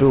2।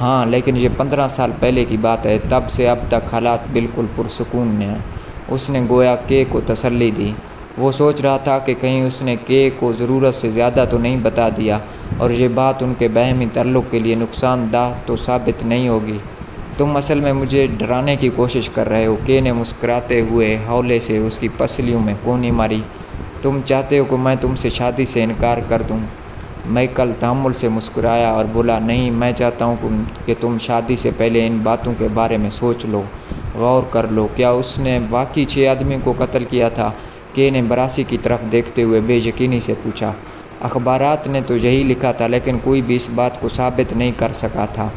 ہاں، لیکن یہ 15 سال پہلے کی بات ہے، تب سے اب تک حالات بالکل پرسکون ہیں۔ اس نے گویا کے کو تسلی دی۔ وہ سوچ رہا تھا کہ کہیں اس نے کے کو ضرورت سے زیادہ تو نہیں بتا دیا اور یہ بات ان کے باہمی تعلق کے لیے نقصان دہ تو ثابت نہیں ہوگی۔ تم اصل میں مجھے ڈرانے کی کوشش کر رہے ہو، کے نے مسکراتے ہوئے ہولے سے اس کی پسلیوں میں کونی ماری۔ تم چاہتے ہو کہ میں تم سے شادی سے انکار کر دوں؟ مائیکل تحمل سے مسکرایا اور بولا، نہیں، میں چاہتا ہوں کہ تم شادی سے پہلے ان باتوں کے بارے میں سوچ لو، غور کر لو۔ کیا اس نے واقعی 6 آدمیوں کو قتل کیا تھا؟ کے نے براسی کی طرف دیکھتے ہوئے بے یقینی سے پوچھا۔ اخبارات نے تو یہی لکھا تھا، لیکن کوئی بھی اس بات کو ثابت نہیں کر سکا تھا،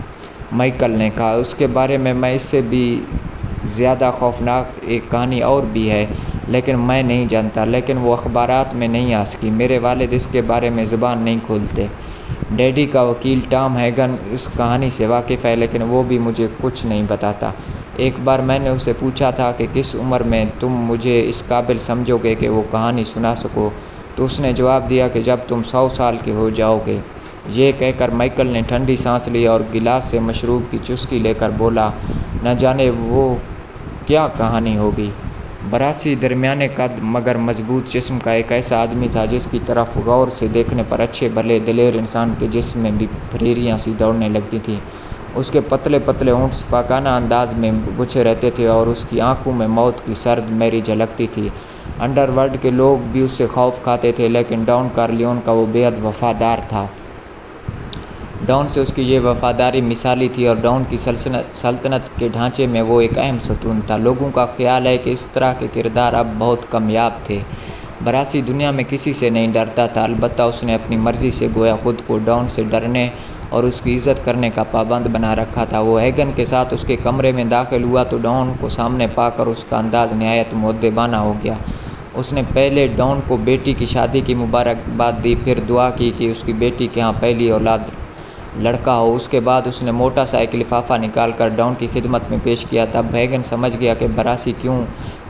مائیکل نے کہا۔ اس کے بارے میں اس سے بھی زیادہ خوفناک ایک کہانی اور بھی ہے، لیکن میں نہیں جانتا، لیکن وہ اخبارات میں نہیں آ سکی۔ میرے والد اس کے بارے میں زبان نہیں کھولتے۔ ڈیڈی کا وکیل ٹام ہیگن اس کہانی سے واقف ہے، لیکن وہ بھی مجھے کچھ نہیں بتاتا۔ ایک بار میں نے اسے پوچھا تھا کہ کس عمر میں تم مجھے اس قابل سمجھو گے کہ وہ کہانی سنا سکو، تو اس نے جواب دیا کہ جب تم 100 سال کے ہو جاؤ گے۔ یہ کہہ کر مائیکل نے ٹھنڈی سانس لی اور گلاس سے مشروب کی چسکی لے کر بولا، نہ جانے وہ کیا کہانی ہوگی۔ براسی درمیانے قد مگر مضبوط جسم کا ایک ایسا آدمی تھا جس کی طرف غور سے دیکھنے پر اچھے بھلے دلیر انسان کے جسم میں بھی پھریریاں سی دوڑنے لگتی تھیں۔ اس کے پتلے پتلے ہونٹ فاقانہ انداز میں بچھے رہتے تھے اور اس کی آنکھوں میں موت کی سرد میری جھلکتی تھی۔ انڈر ورلڈ کے لوگ بھی اس سے خوف کھاتے تھے، لیکن ڈان کارلیون کا وہ بے حد وفادار تھا۔ ڈان سے اس کی یہ وفاداری مثالی تھی اور ڈان کی سلطنت کے ڈھانچے میں وہ ایک اہم ستون تھا۔ لوگوں کا خیال ہے کہ اس طرح کے کردار اب بہت کمیاب تھے۔ براسی دنیا میں کسی سے نہیں ڈرتا تھا، البتہ اس نے اپنی مرضی سے گویا خود کو ڈان سے ڈرنے اور اس کی عزت کرنے کا پابند بنا رکھا تھا۔ وہ ہیگن کے ساتھ اس کے کمرے میں داخل ہوا تو ڈان کو سامنے پا کر اس کا انداز نہایت مؤدبانہ ہو گیا۔ اس نے پہلے ڈان کو بیٹی کی شادی کی مبارکباد دی، پھر دعا کی کہ اس کی بیٹی کے ہاں پہلی اولاد لڑکا ہو۔ اس کے بعد اس نے موٹا سا ایک لفافہ نکال کر ڈان کی خدمت میں پیش کیا۔ تب ہیگن سمجھ گیا کہ براسی کیوں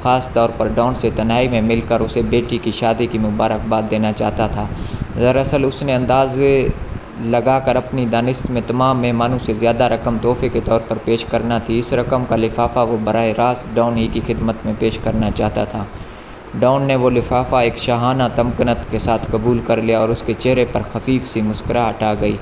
خاص طور پر ڈان سے تنہائی میں مل کر اسے بیٹی کی شادی کی مبارکباد دینا چاہتا تھا۔ دراصل اس نے اندازے لگا کر اپنی دانست میں تمام مہمانوں سے زیادہ رقم تحفے کے طور پر پیش کرنا تھی۔ اس رقم کا لفافہ وہ براہ راست ڈان ہی کی خدمت میں پیش کرنا چاہتا تھا۔ ڈان نے وہ لفافہ ایک شاہانہ تمکنت کے ساتھ قبول کر لیا اور اس کے چہرے پر خفیف سی مسکراہٹ آ گئی۔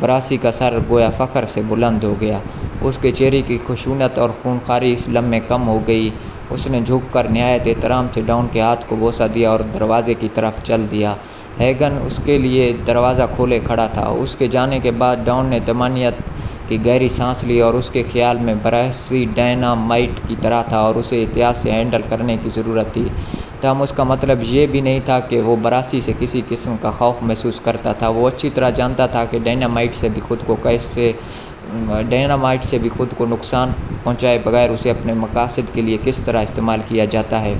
براسی کا سر گویا فخر سے بلند ہو گیا۔ اس کے چہرے کی خشونت اور خونخواری اس لمحے کم ہو گئی۔ اس نے جھک کر نہایت احترام سے ڈان کے ہاتھ کو بوسہ دیا اور دروازے کی طرف چل دیا۔ ہیگن اس کے لیے دروازہ کھولے کھڑا تھا۔ اس کے جانے کے بعد ڈان نے طمانینت کی گہری سانس لی اور اس کے خیال میں براسی ڈائنامائٹ کی طرح تھا اور اسے احتیاط سے ہینڈل کرنے کی ضرورت تھی۔ تاہم اس کا مطلب یہ بھی نہیں تھا کہ وہ براسی سے کسی قسم کا خوف محسوس کرتا تھا۔ وہ اچھی طرح جانتا تھا کہ ڈائنامائٹ سے بھی خود کو نقصان پہنچائے بغیر اسے اپنے مقاصد کے لیے کس طرح استعمال کیا جاتا ہے۔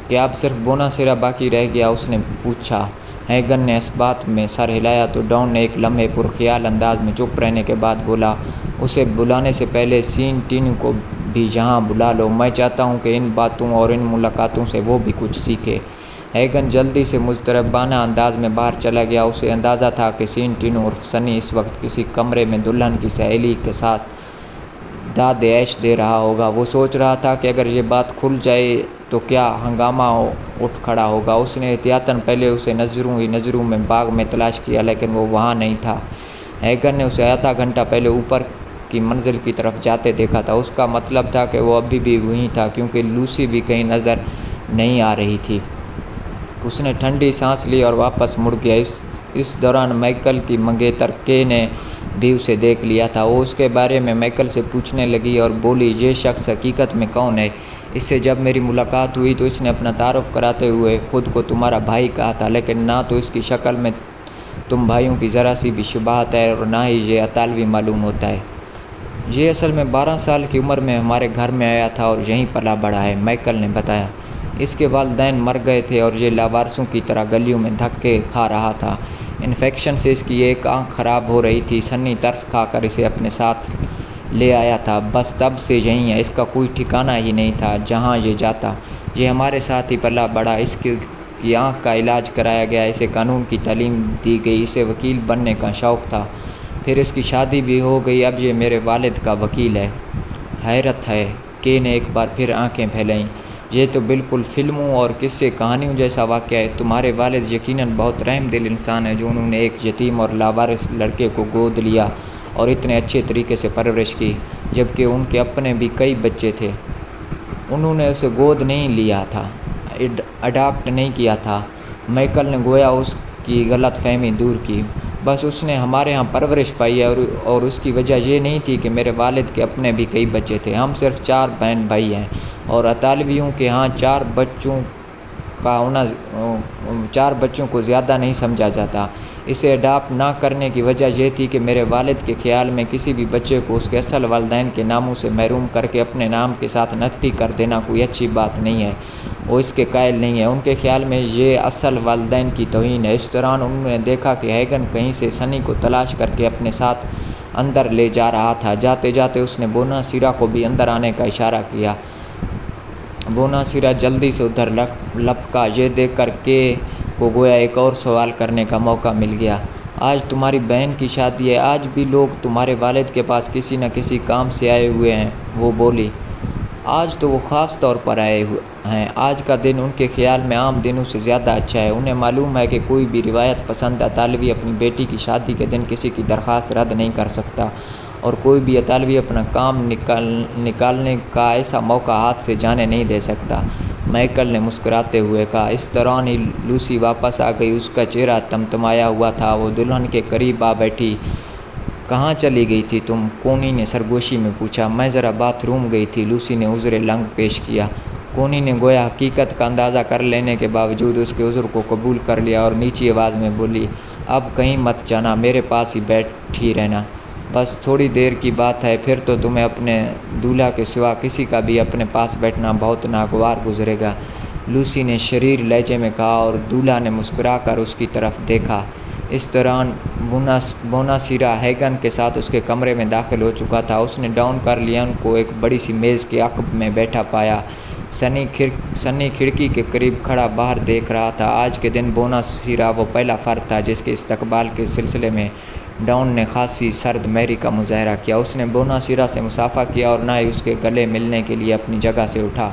کیا اب صرف بونا سرا باقی رہ گیا؟ اس نے پوچھا۔ ہیگن نے اس بات میں سر ہلایا تو ڈان نے ایک لمحے پرخیال انداز میں چپ رہنے کے بعد بولا، اسے بلانے سے پہلے سین ٹینو کو بھی یہاں بلا لو۔ میں چاہتا ہوں کہ ان باتوں اور ان ملاقاتوں سے وہ بھی کچھ سیکھے۔ ہیگن جلدی سے مضطربانہ انداز میں باہر چلا گیا۔ اسے اندازہ تھا کہ سین ٹینو عرف سنی اس وقت کسی کمرے میں دلہن کی سہیلی کے ساتھ داد عیش دے رہا ہوگا۔ وہ سوچ رہا تھا کہ اگر یہ بات کھل جائے تو کیا ہنگامہ اٹھ کھڑا ہوگا۔ اس نے احتیاطاً پہلے اسے نظروں میں باغ میں تلاش کیا، لیکن وہ وہاں نہیں تھا۔ ہیگن نے اسے آدھا گھنٹہ پہلے اوپر کی منزل کی طرف جاتے دیکھا تھا۔ اس کا مطلب تھا کہ وہ ابھی بھی وہیں تھا، کیونکہ لوسی بھی کہیں نظر نہیں آ رہی تھی۔ اس نے ٹھنڈی سانس لی اور واپس مڑ گیا۔ اس دوران مائیکل کی منگیتر کے نے بھی اسے دیکھ لیا تھا۔ وہ اس کے بارے میں مائیکل سے پوچھنے لگی اور بولی، یہ شخص حقیقت میں کون ہے؟ اس سے جب میری ملاقات ہوئی تو اس نے اپنا تعارف کراتے ہوئے خود کو تمہارا بھائی کہا تھا، لیکن نہ تو اس کی شکل میں تم بھائیوں کی ذرا سی بھی شباہت ہے اور نہ ہی یہ اطالوی معلوم ہوتا ہے۔ یہ اصل میں 12 سال کی عمر میں ہمارے گھر میں آیا تھا اور یہیں پلا بڑھا ہے، مائیکل نے بتایا۔ اس کے والدین مر گئے تھے اور یہ لاوارثوں کی طرح گلیوں میں دھکے کھا رہا تھا۔ انفیکشن سے اس کی ایک آنکھ خراب ہو رہی تھی۔ سنی ترس کھا کر اسے اپنے ساتھ لے آیا تھا، بس تب سے یہیں ہے۔ اس کا کوئی ٹھکانہ ہی نہیں تھا جہاں یہ جاتا۔ یہ ہمارے ساتھ ہی پلا بڑھا۔ اس کی آنکھ کا علاج کرایا گیا، اسے قانون کی تعلیم دی گئی، اسے وکیل بننے کا شوق تھا۔ پھر اس کی شادی بھی ہو گئی، اب یہ میرے والد کا وکیل ہے۔ حیرت ہے کہ نے ایک بار پھر آنکھیں پھیلائیں۔ یہ تو بالکل فلموں اور قصے کہانیوں جیسا واقعہ ہے۔ تمہارے والد یقیناً بہت رحم دل انسان ہیں جو انہوں نے ایک یتیم اور لاوارث لڑکے کو گود لیا اور اتنے اچھے طریقے سے پرورش کی، جبکہ ان کے اپنے بھی کئی بچے تھے۔ انہوں نے اسے گود نہیں لیا تھا، اڈاپٹ نہیں کیا تھا۔ مائیکل نے گویا اس کی غلط فہمی دور کی۔ بس اس نے ہمارے ہاں پرورش پائی ہے اور اس کی وجہ یہ نہیں تھی کہ میرے والد کے اپنے بھی کئی بچے تھے۔ ہم صرف 4 بہن بھائی ہیں اور اطالویوں کے ہاں 4 بچوں کو زیادہ نہیں سمجھا جاتا۔ اسے اڈاپٹ نہ کرنے کی وجہ یہ تھی کہ میرے والد کے خیال میں کسی بھی بچے کو اس کے اصل والدین کے ناموں سے محروم کر کے اپنے نام کے ساتھ نقدی کر دینا کوئی اچھی بات نہیں ہے۔ وہ اس کے قائل نہیں ہے۔ ان کے خیال میں یہ اصل والدین کی توہین ہے۔ اس دوران انہوں نے دیکھا کہ ہیگن کہیں سے سنی کو تلاش کر کے اپنے ساتھ اندر لے جا رہا تھا۔ جاتے جاتے اس نے بوناسیرا کو بھی اندر آنے کا اشارہ کیا۔ بوناسیرا جلدی سے ادھر لپکا۔ یہ دیکھ کر کہ کو گویا ایک اور سوال کرنے کا موقع مل گیا۔ آج تمہاری بہن کی شادی ہے، آج بھی لوگ تمہارے والد کے پاس کسی نہ کسی کام سے آئے ہوئے ہیں، وہ بولی۔ آج تو وہ خاص طور پر آئے ہوئے ہیں۔ آج کا دن ان کے خیال میں عام دنوں سے زیادہ اچھا ہے۔ انہیں معلوم ہے کہ کوئی بھی روایت پسند اطالوی اپنی بیٹی کی شادی کے دن کسی کی درخواست رد نہیں کر سکتا، اور کوئی بھی اطالوی اپنا کام نکالنے کا ایسا موقع ہاتھ سے جانے نہیں دے سکتا۔ مائیکل نے مسکراتے ہوئے کہا۔ اس دوران ہی لوسی واپس آ گئی۔ اس کا چہرہ تمتمایا ہوا تھا۔ وہ دلہن کے قریب آ بیٹھی۔ کہاں چلی گئی تھی تم؟ کونی نے سرگوشی میں پوچھا۔ میں ذرا باتھ روم گئی تھی، لوسی نے عذر لنگ پیش کیا۔ کونی نے گویا حقیقت کا اندازہ کر لینے کے باوجود اس کے عذر کو قبول کر لیا اور نیچی آواز میں بولی، اب کہیں مت جانا، میرے پاس ہی بیٹھی رہنا، بس تھوڑی دیر کی بات ہے، پھر تو تمہیں اپنے دولہا کے سوا کسی کا بھی اپنے پاس بیٹھنا بہت ناگوار گزرے گا، لوسی نے شریر لہجے میں کہا، اور دولہا نے مسکرا کر اس کی طرف دیکھا۔ اس دوران بوناسیرا ہیگن کے ساتھ اس کے کمرے میں داخل ہو چکا تھا۔ اس نے ڈاؤن کارلیون کو ایک بڑی سی میز کے عقب میں بیٹھا پایا۔ سنی کھڑکی کے قریب کھڑا باہر دیکھ رہا تھا۔ آج کے دن بوناسیرا وہ پہلا فرد تھا جس کے استقبال کے سلسلے میں ڈاؤن نے خاصی سرد مہری کا مظاہرہ کیا۔ اس نے بوناسیرا سے مصافحہ کیا اور نہ ہی اس کے گلے ملنے کے لیے اپنی جگہ سے اٹھا۔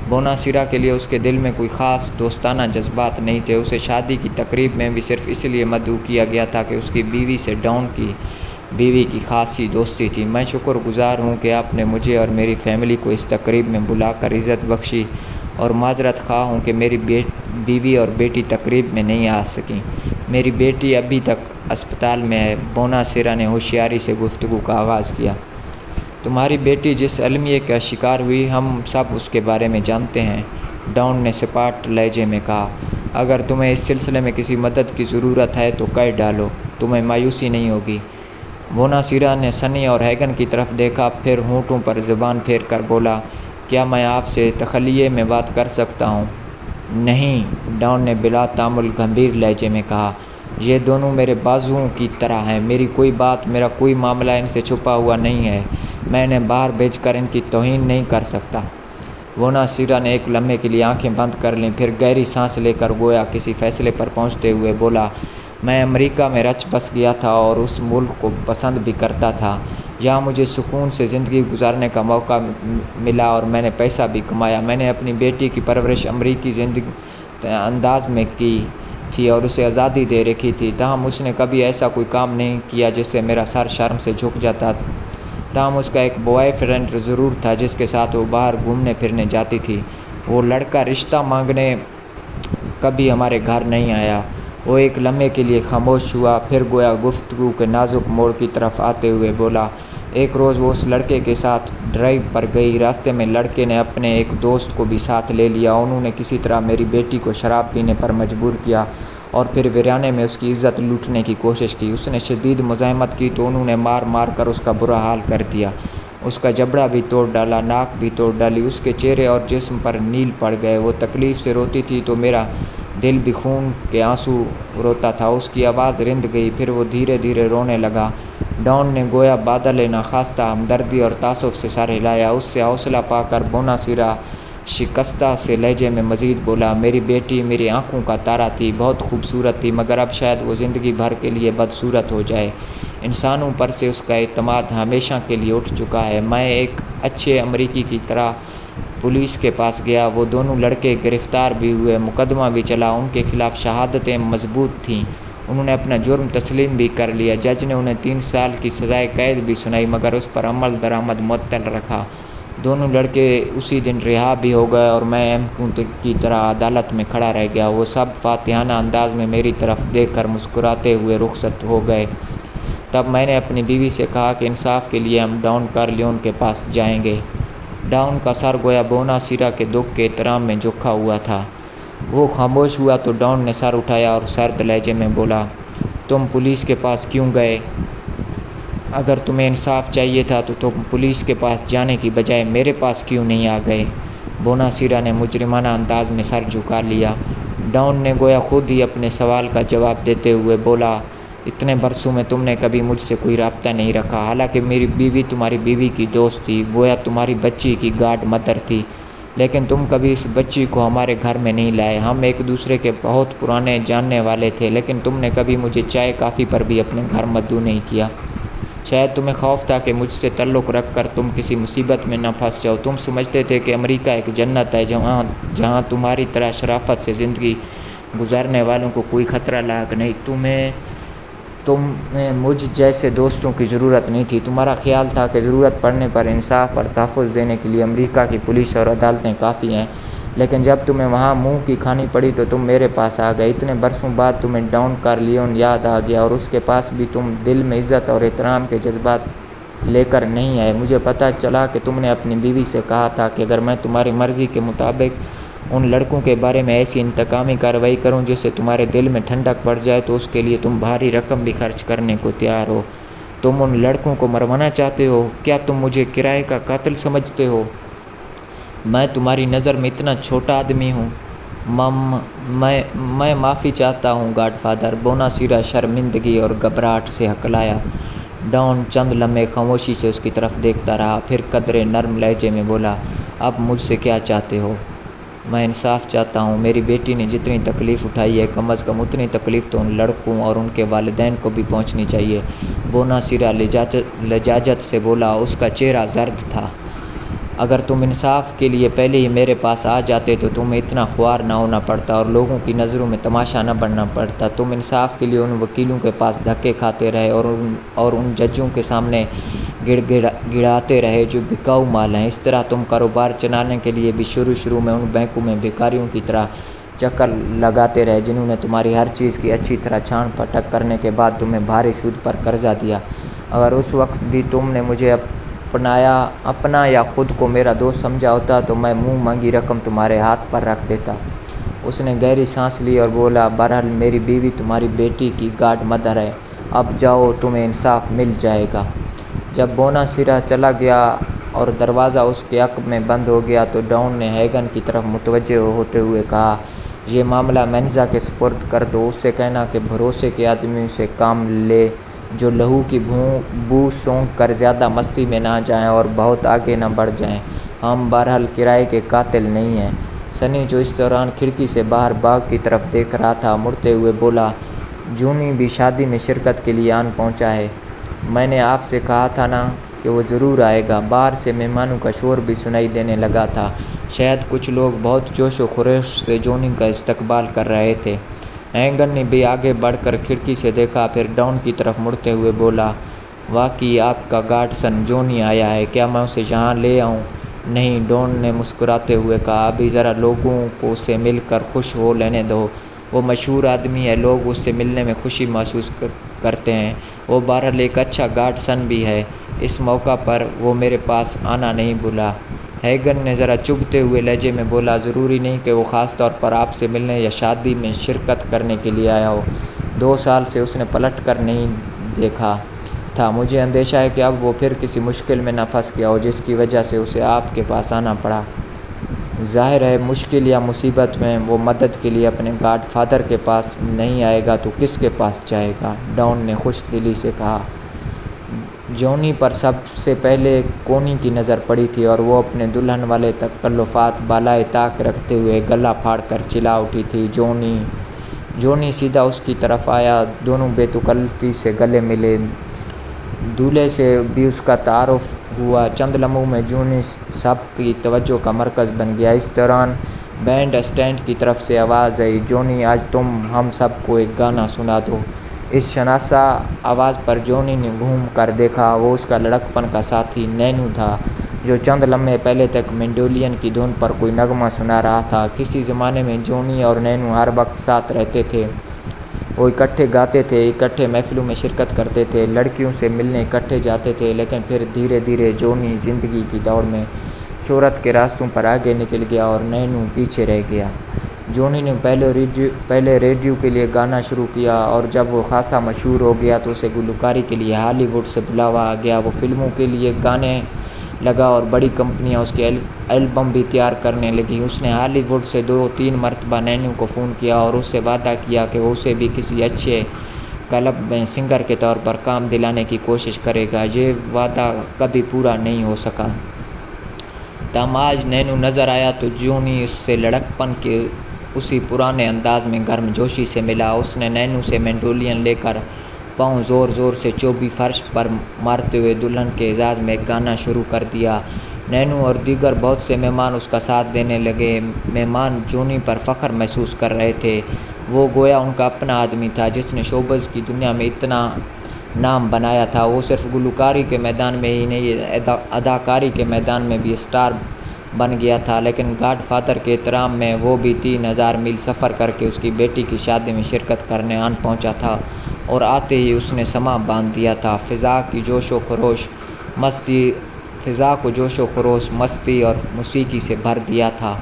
بوناسیرا کے لیے اس کے دل میں کوئی خاص دوستانہ جذبات نہیں تھے۔ اسے شادی کی تقریب میں بھی صرف اس لیے مدعو کیا گیا تھا کہ اس کی بیوی سے ڈاؤن کی بیوی کی خاصی دوستی تھی۔ میں شکر گزار ہوں کہ آپ نے مجھے اور میری فیملی کو اس تقریب میں بلا کر عزت بخشی، اور معذرت خواہ ہوں کہ میری بیوی اور بیٹی تقریب میں نہیں آ سکیں۔ میری بیٹی ابھی تک اسپتال میں ہے، بوناسیرا نے ہوشیاری سے گفتگو کا آغاز کیا۔ تمہاری بیٹی جس المیے کا شکار ہوئی، ہم سب اس کے بارے میں جانتے ہیں، ڈاؤن نے سپاٹ لہجے میں کہا۔ اگر تمہیں اس سلسلے میں کسی مدد کی ضرورت ہے تو کہہ ڈالو، تمہیں مایوسی نہیں ہوگی۔ بوناسیرا نے سنی اور ہیگن کی طرف دیکھا، پھر ہونٹوں پر زبان پھیر کر بولا، کیا میں آپ سے تخلیے میں بات کر سکتا ہوں؟ نہیں، ڈاؤن نے بلا تامل گمبھیر لہجے میں کہا، یہ دونوں میرے بازوؤں کی طرح ہیں، میری کوئی بات، میرا کوئی معاملہ ان سے چھپا ہوا نہیں ہے، میں انہیں باہر بھیج کر ان کی توہین نہیں کر سکتا۔ بوناسیرا نے ایک لمحے کے لیے آنکھیں بند کر لیں، پھر گہری سانس لے کر گویا کسی فیصلے پر پہنچتے ہوئے بولا، میں امریکہ میں رچ بس گیا تھا اور اس ملک کو پسند بھی کرتا تھا۔ یہاں مجھے سکون سے زندگی گزارنے کا موقع ملا اور میں نے پیسہ بھی کمایا۔ میں نے اپنی بیٹی کی پرورش امریکی زندگی انداز میں کی تھی اور اسے آزادی دے رکھی تھی، تاہم اس نے کبھی ایسا کوئی کام نہیں کیا جس سے میرا سر شرم سے جھک جاتا۔ تاہم اس کا ایک بوائے فرینڈ ضرور تھا جس کے ساتھ وہ باہر گھومنے پھرنے جاتی تھی۔ وہ لڑکا رشتہ مانگنے کبھی ہمارے گھر نہیں آیا۔ وہ ایک لمحے کے لیے خاموش ہوا، پھر گویا گفتگو کے نازک موڑ کی طرف آتے ہوئے بولا، ایک روز وہ اس لڑکے کے ساتھ ڈرائیو پر گئی، راستے میں لڑکے نے اپنے ایک دوست کو بھی ساتھ لے لیا، انہوں نے کسی طرح میری بیٹی کو شراب پینے پر مجبور کیا اور پھر ویرانے میں اس کی عزت لوٹنے کی کوشش کی۔ اس نے شدید مزاحمت کی تو انہوں نے مار مار کر اس کا برا حال کر دیا، اس کا جبڑا بھی توڑ ڈالا، ناک بھی توڑ ڈالی، اس کے چہرے اور جسم پر نیل پڑ گئے۔ وہ تکلیف سے روتی تھی تو میرا دل بھی خون کے آنسو روتا تھا۔ اس کی آواز رند گئی، پھر وہ دھیرے دھیرے رونے لگا۔ ڈاؤن نے گویا بادل ناخواستہ ہمدردی اور تاسف سے سر ہلایا۔ اس سے حوصلہ پا کر بوناسیرا شکستہ سے لہجے میں مزید بولا، میری بیٹی میری آنکھوں کا تارا تھی، بہت خوبصورت تھی، مگر اب شاید وہ زندگی بھر کے لیے بدصورت ہو جائے۔ انسانوں پر سے اس کا اعتماد ہمیشہ کے لیے اٹھ چکا ہے۔ میں ایک اچھے امریکی کی طرح پولیس کے پاس گیا۔ وہ دونوں لڑکے گرفتار بھی ہوئے، مقدمہ بھی چلا، ان کے خلاف شہادتیں مضبوط تھیں، انہوں نے اپنا جرم تسلیم بھی کر لیا۔ جج نے انہیں 3 سال کی سزائے قید بھی سنائی مگر اس پر عمل درآمد معطل رکھا۔ دونوں لڑکے اسی دن رہا بھی ہو گئے اور میں کی طرح عدالت میں کھڑا رہ گیا۔ وہ سب فاتحانہ انداز میں میری طرف دیکھ کر مسکراتے ہوئے رخصت ہو گئے۔ تب میں نے اپنی بیوی سے کہا کہ انصاف کے لیے ہم ڈان کارلیون کے پاس جائیں گے۔ ڈان کا سر گویا بوناسیرا کے دکھ کے احترام میں جھکا ہوا تھا۔ وہ خاموش ہوا تو ڈان نے سر اٹھایا اور سرد لہجے میں بولا، تم پولیس کے پاس کیوں گئے؟ اگر تمہیں انصاف چاہیے تھا تو تم پولیس کے پاس جانے کی بجائے میرے پاس کیوں نہیں آ گئے؟ بوناسیرا نے مجرمانہ انداز میں سر جھکا لیا۔ ڈان نے گویا خود ہی اپنے سوال کا جواب دیتے ہوئے بولا، اتنے برسوں میں تم نے کبھی مجھ سے کوئی رابطہ نہیں رکھا، حالانکہ میری بیوی تمہاری بیوی کی دوست تھی، گویا تمہاری بچی کی گاڈ مدر تھی، لیکن تم کبھی اس بچی کو ہمارے گھر میں نہیں لائے۔ ہم ایک دوسرے کے بہت پرانے جاننے والے تھے، لیکن تم نے کبھی مجھے چائے کافی پر بھی اپنے گھر مدعو نہیں کیا۔ شاید تمہیں خوف تھا کہ مجھ سے تعلق رکھ کر تم کسی مصیبت میں نہ پھنس جاؤ۔ تم سمجھتے تھے کہ امریکہ ایک جنت ہے جہاں تمہاری طرح شرافت سے زندگی گزارنے والوں کو کوئی خطرہ لاحق نہیں۔ تمہیں مجھ جیسے دوستوں کی ضرورت نہیں تھی۔ تمہارا خیال تھا کہ ضرورت پڑنے پر انصاف اور تحفظ دینے کے لیے امریکہ کی پولیس اور عدالتیں کافی ہیں، لیکن جب تمہیں وہاں منہ کی کھانی پڑی تو تم میرے پاس آ گئے۔ اتنے برسوں بعد تمہیں ڈان کارلیون یاد آ گیا اور اس کے پاس بھی تم دل میں عزت اور احترام کے جذبات لے کر نہیں آئے۔ مجھے پتہ چلا کہ تم نے اپنی بیوی سے کہا تھا کہ اگر میں تمہاری مرضی کے مطابق ان لڑکوں کے بارے میں ایسی انتقامی کارروائی کروں جس سے تمہارے دل میں ٹھنڈک پڑ جائے تو اس کے لیے تم بھاری رقم بھی خرچ کرنے کو تیار ہو۔ تم ان لڑکوں کو مروانا چاہتے ہو؟ کیا تم مجھے کرائے کا قاتل سمجھتے ہو؟ میں تمہاری نظر میں اتنا چھوٹا آدمی ہوں؟ میں معافی چاہتا ہوں گاڈ فادر۔ بوناسیرا شرمندگی اور گھبراہٹ سے ہکلایا۔ ڈان چند لمحے خاموشی سے اس کی طرف دیکھتا رہا، پھر قدرے نرم لہجے میں بولا، اب مجھ سے کیا چاہتے ہو؟ میں انصاف چاہتا ہوں۔ میری بیٹی نے جتنی تکلیف اٹھائی ہے کم از کم اتنی تکلیف تو ان لڑکوں اور ان کے والدین کو بھی پہنچنی چاہیے۔ بوناسیرا لجاجت سے بولا، اس کا چہرہ زرد تھا۔ اگر تم انصاف کے لیے پہلے ہی میرے پاس آ جاتے تو تمہیں اتنا خوار نہ ہونا پڑتا اور لوگوں کی نظروں میں تماشا نہ بننا پڑتا۔ تم انصاف کے لیے ان وکیلوں کے پاس دھکے کھاتے رہے اور ان ججوں کے سامنے گڑاتے رہے جو بکاؤ مال ہیں۔ اس طرح تم کاروبار چلانے کے لیے بھی شروع میں ان بینکوں میں بھکاریوں کی طرح چکر لگاتے رہے جنہوں نے تمہاری ہر چیز کی اچھی طرح چھان پھٹک کرنے کے بعد تمہیں بھاری سود پر قرضہ دیا۔ اگر اس وقت بھی تم نے مجھے اپنا یا خود کو میرا دوست سمجھا ہوتا تو میں منہ مانگی رقم تمہارے ہاتھ پر رکھ دیتا۔ اس نے گہری سانس لی اور بولا، بہرحال میری بیوی تمہاری بیٹی کی گاڈ مدر ہے، اب جاؤ، تمہیں انصاف مل جائے گا۔ جب بوناسیرا چلا گیا اور دروازہ اس کے عقب میں بند ہو گیا تو ڈان نے ہیگن کی طرف متوجہ ہوتے ہوئے کہا، یہ معاملہ مینزا کے سپرد کر دو، اس سے کہنا کہ بھروسے کے آدمیوں سے کام لے جو لہو کی بو سونگھ کر زیادہ مستی میں نہ جائیں اور بہت آگے نہ بڑھ جائیں۔ ہم بہرحال کرائے کے قاتل نہیں ہیں۔ سنی جو اس دوران کھڑکی سے باہر باغ کی طرف دیکھ رہا تھا مڑتے ہوئے بولا، جونی بھی شادی میں شرکت کے لیے آن پہنچا ہے۔ میں نے آپ سے کہا تھا نا کہ وہ ضرور آئے گا۔ باہر سے مہمانوں کا شور بھی سنائی دینے لگا تھا، شاید کچھ لوگ بہت جوش و خروش سے جونی کا استقبال کر رہے تھے۔ ہیگن نے بھی آگے بڑھ کر کھڑکی سے دیکھا، پھر ڈان کی طرف مڑتے ہوئے بولا، واقعی آپ کا گارڈ سن جونی آیا ہے، کیا میں اسے یہاں لے آؤں؟ نہیں، ڈان نے مسکراتے ہوئے کہا، ابھی ذرا لوگوں کو اسے مل کر خوش ہو لینے دو۔ وہ مشہور آدمی ہے، لوگ اس سے ملنے میں خوشی محسوس کرتے ہیں۔ وہ بہرحال ایک اچھا گارڈ سن بھی ہے۔ اس موقع پر وہ میرے پاس آنا نہیں بھولا۔ ہیگن نے ذرا چبھتے ہوئے لہجے میں بولا، ضروری نہیں کہ وہ خاص طور پر آپ سے ملنے یا شادی میں شرکت کرنے کے لیے آیا ہو۔ 2 سال سے اس نے پلٹ کر نہیں دیکھا تھا۔ مجھے اندیشہ ہے کہ اب وہ پھر کسی مشکل میں نہ پھنس گیا ہو جس کی وجہ سے اسے آپ کے پاس آنا پڑا۔ ظاہر ہے مشکل یا مصیبت میں وہ مدد کے لیے اپنے گاڈ فادر کے پاس نہیں آئے گا تو کس کے پاس جائے گا؟ ڈان نے خوش دلی سے کہا۔ جونی پر سب سے پہلے کونی کی نظر پڑی تھی اور وہ اپنے دلہن والے تکلفات بالائے طاق رکھتے ہوئے گلا پھاڑ کر چلا اٹھی تھی، جونی! جونی سیدھا اس کی طرف آیا، دونوں بے تکلفی سے گلے ملے۔ دولہے سے بھی اس کا تعارف ہوا۔ چند لمحوں میں جونی سب کی توجہ کا مرکز بن گیا۔ اس دوران بینڈ اسٹینڈ کی طرف سے آواز آئی، جونی آج تم ہم سب کو ایک گانا سنا دو۔ اس شناسا آواز پر جونی نے گھوم کر دیکھا۔ وہ اس کا لڑکپن کا ساتھی نینو تھا، جو چند لمحے پہلے تک مینڈولین کی دھن پر کوئی نغمہ سنا رہا تھا۔ کسی زمانے میں جونی اور نینو ہر وقت ساتھ رہتے تھے۔ وہ اکٹھے گاتے تھے، اکٹھے محفلوں میں شرکت کرتے تھے، لڑکیوں سے ملنے اکٹھے جاتے تھے، لیکن پھر دھیرے دھیرے جونی زندگی کی دوڑ میں شہرت کے راستوں پر آگے نکل گیا اور نینو پیچھے رہ گیا۔ جونی نے پہلے ریڈیو کے لیے گانا شروع کیا، اور جب وہ خاصا مشہور ہو گیا تو اسے گلوکاری کے لیے ہالی ووڈ سے بلاوا آ گیا۔ وہ فلموں کے لیے گانے لگا اور بڑی کمپنیاں اس کے البم بھی تیار کرنے لگیں۔ اس نے ہالی ووڈ سے 2-3 مرتبہ نینو کو فون کیا اور اس سے وعدہ کیا کہ وہ اسے بھی کسی اچھے کلب میں سنگر کے طور پر کام دلانے کی کوشش کرے گا۔ یہ وعدہ کبھی پورا نہیں ہو سکا۔ تاہم آج نینو نظر آیا تو جونی اس سے لڑکپن کے اسی پرانے انداز میں گرم جوشی سے ملا۔ اس نے نینو سے مینڈولین لے کر پاؤں زور زور سے چوبی فرش پر مارتے ہوئے دلہن کے اعزاز میں ایک گانا شروع کر دیا۔ نینو اور دیگر بہت سے مہمان اس کا ساتھ دینے لگے۔ مہمان جونی پر فخر محسوس کر رہے تھے۔ وہ گویا ان کا اپنا آدمی تھا، جس نے شوبز کی دنیا میں اتنا نام بنایا تھا۔ وہ صرف گلوکاری کے میدان میں ہی نہیں، اداکاری کے میدان میں بھی اسٹار بن گیا تھا۔ لیکن گاڈ فادر کے احترام میں وہ بھی 3000 میل سفر کر کے اس کی بیٹی کی شادی میں شرکت کرنے آن پہنچا تھا، اور آتے ہی اس نے سماں باندھ دیا تھا۔ فضا کو جوش و خروش، مستی اور موسیقی سے بھر دیا تھا۔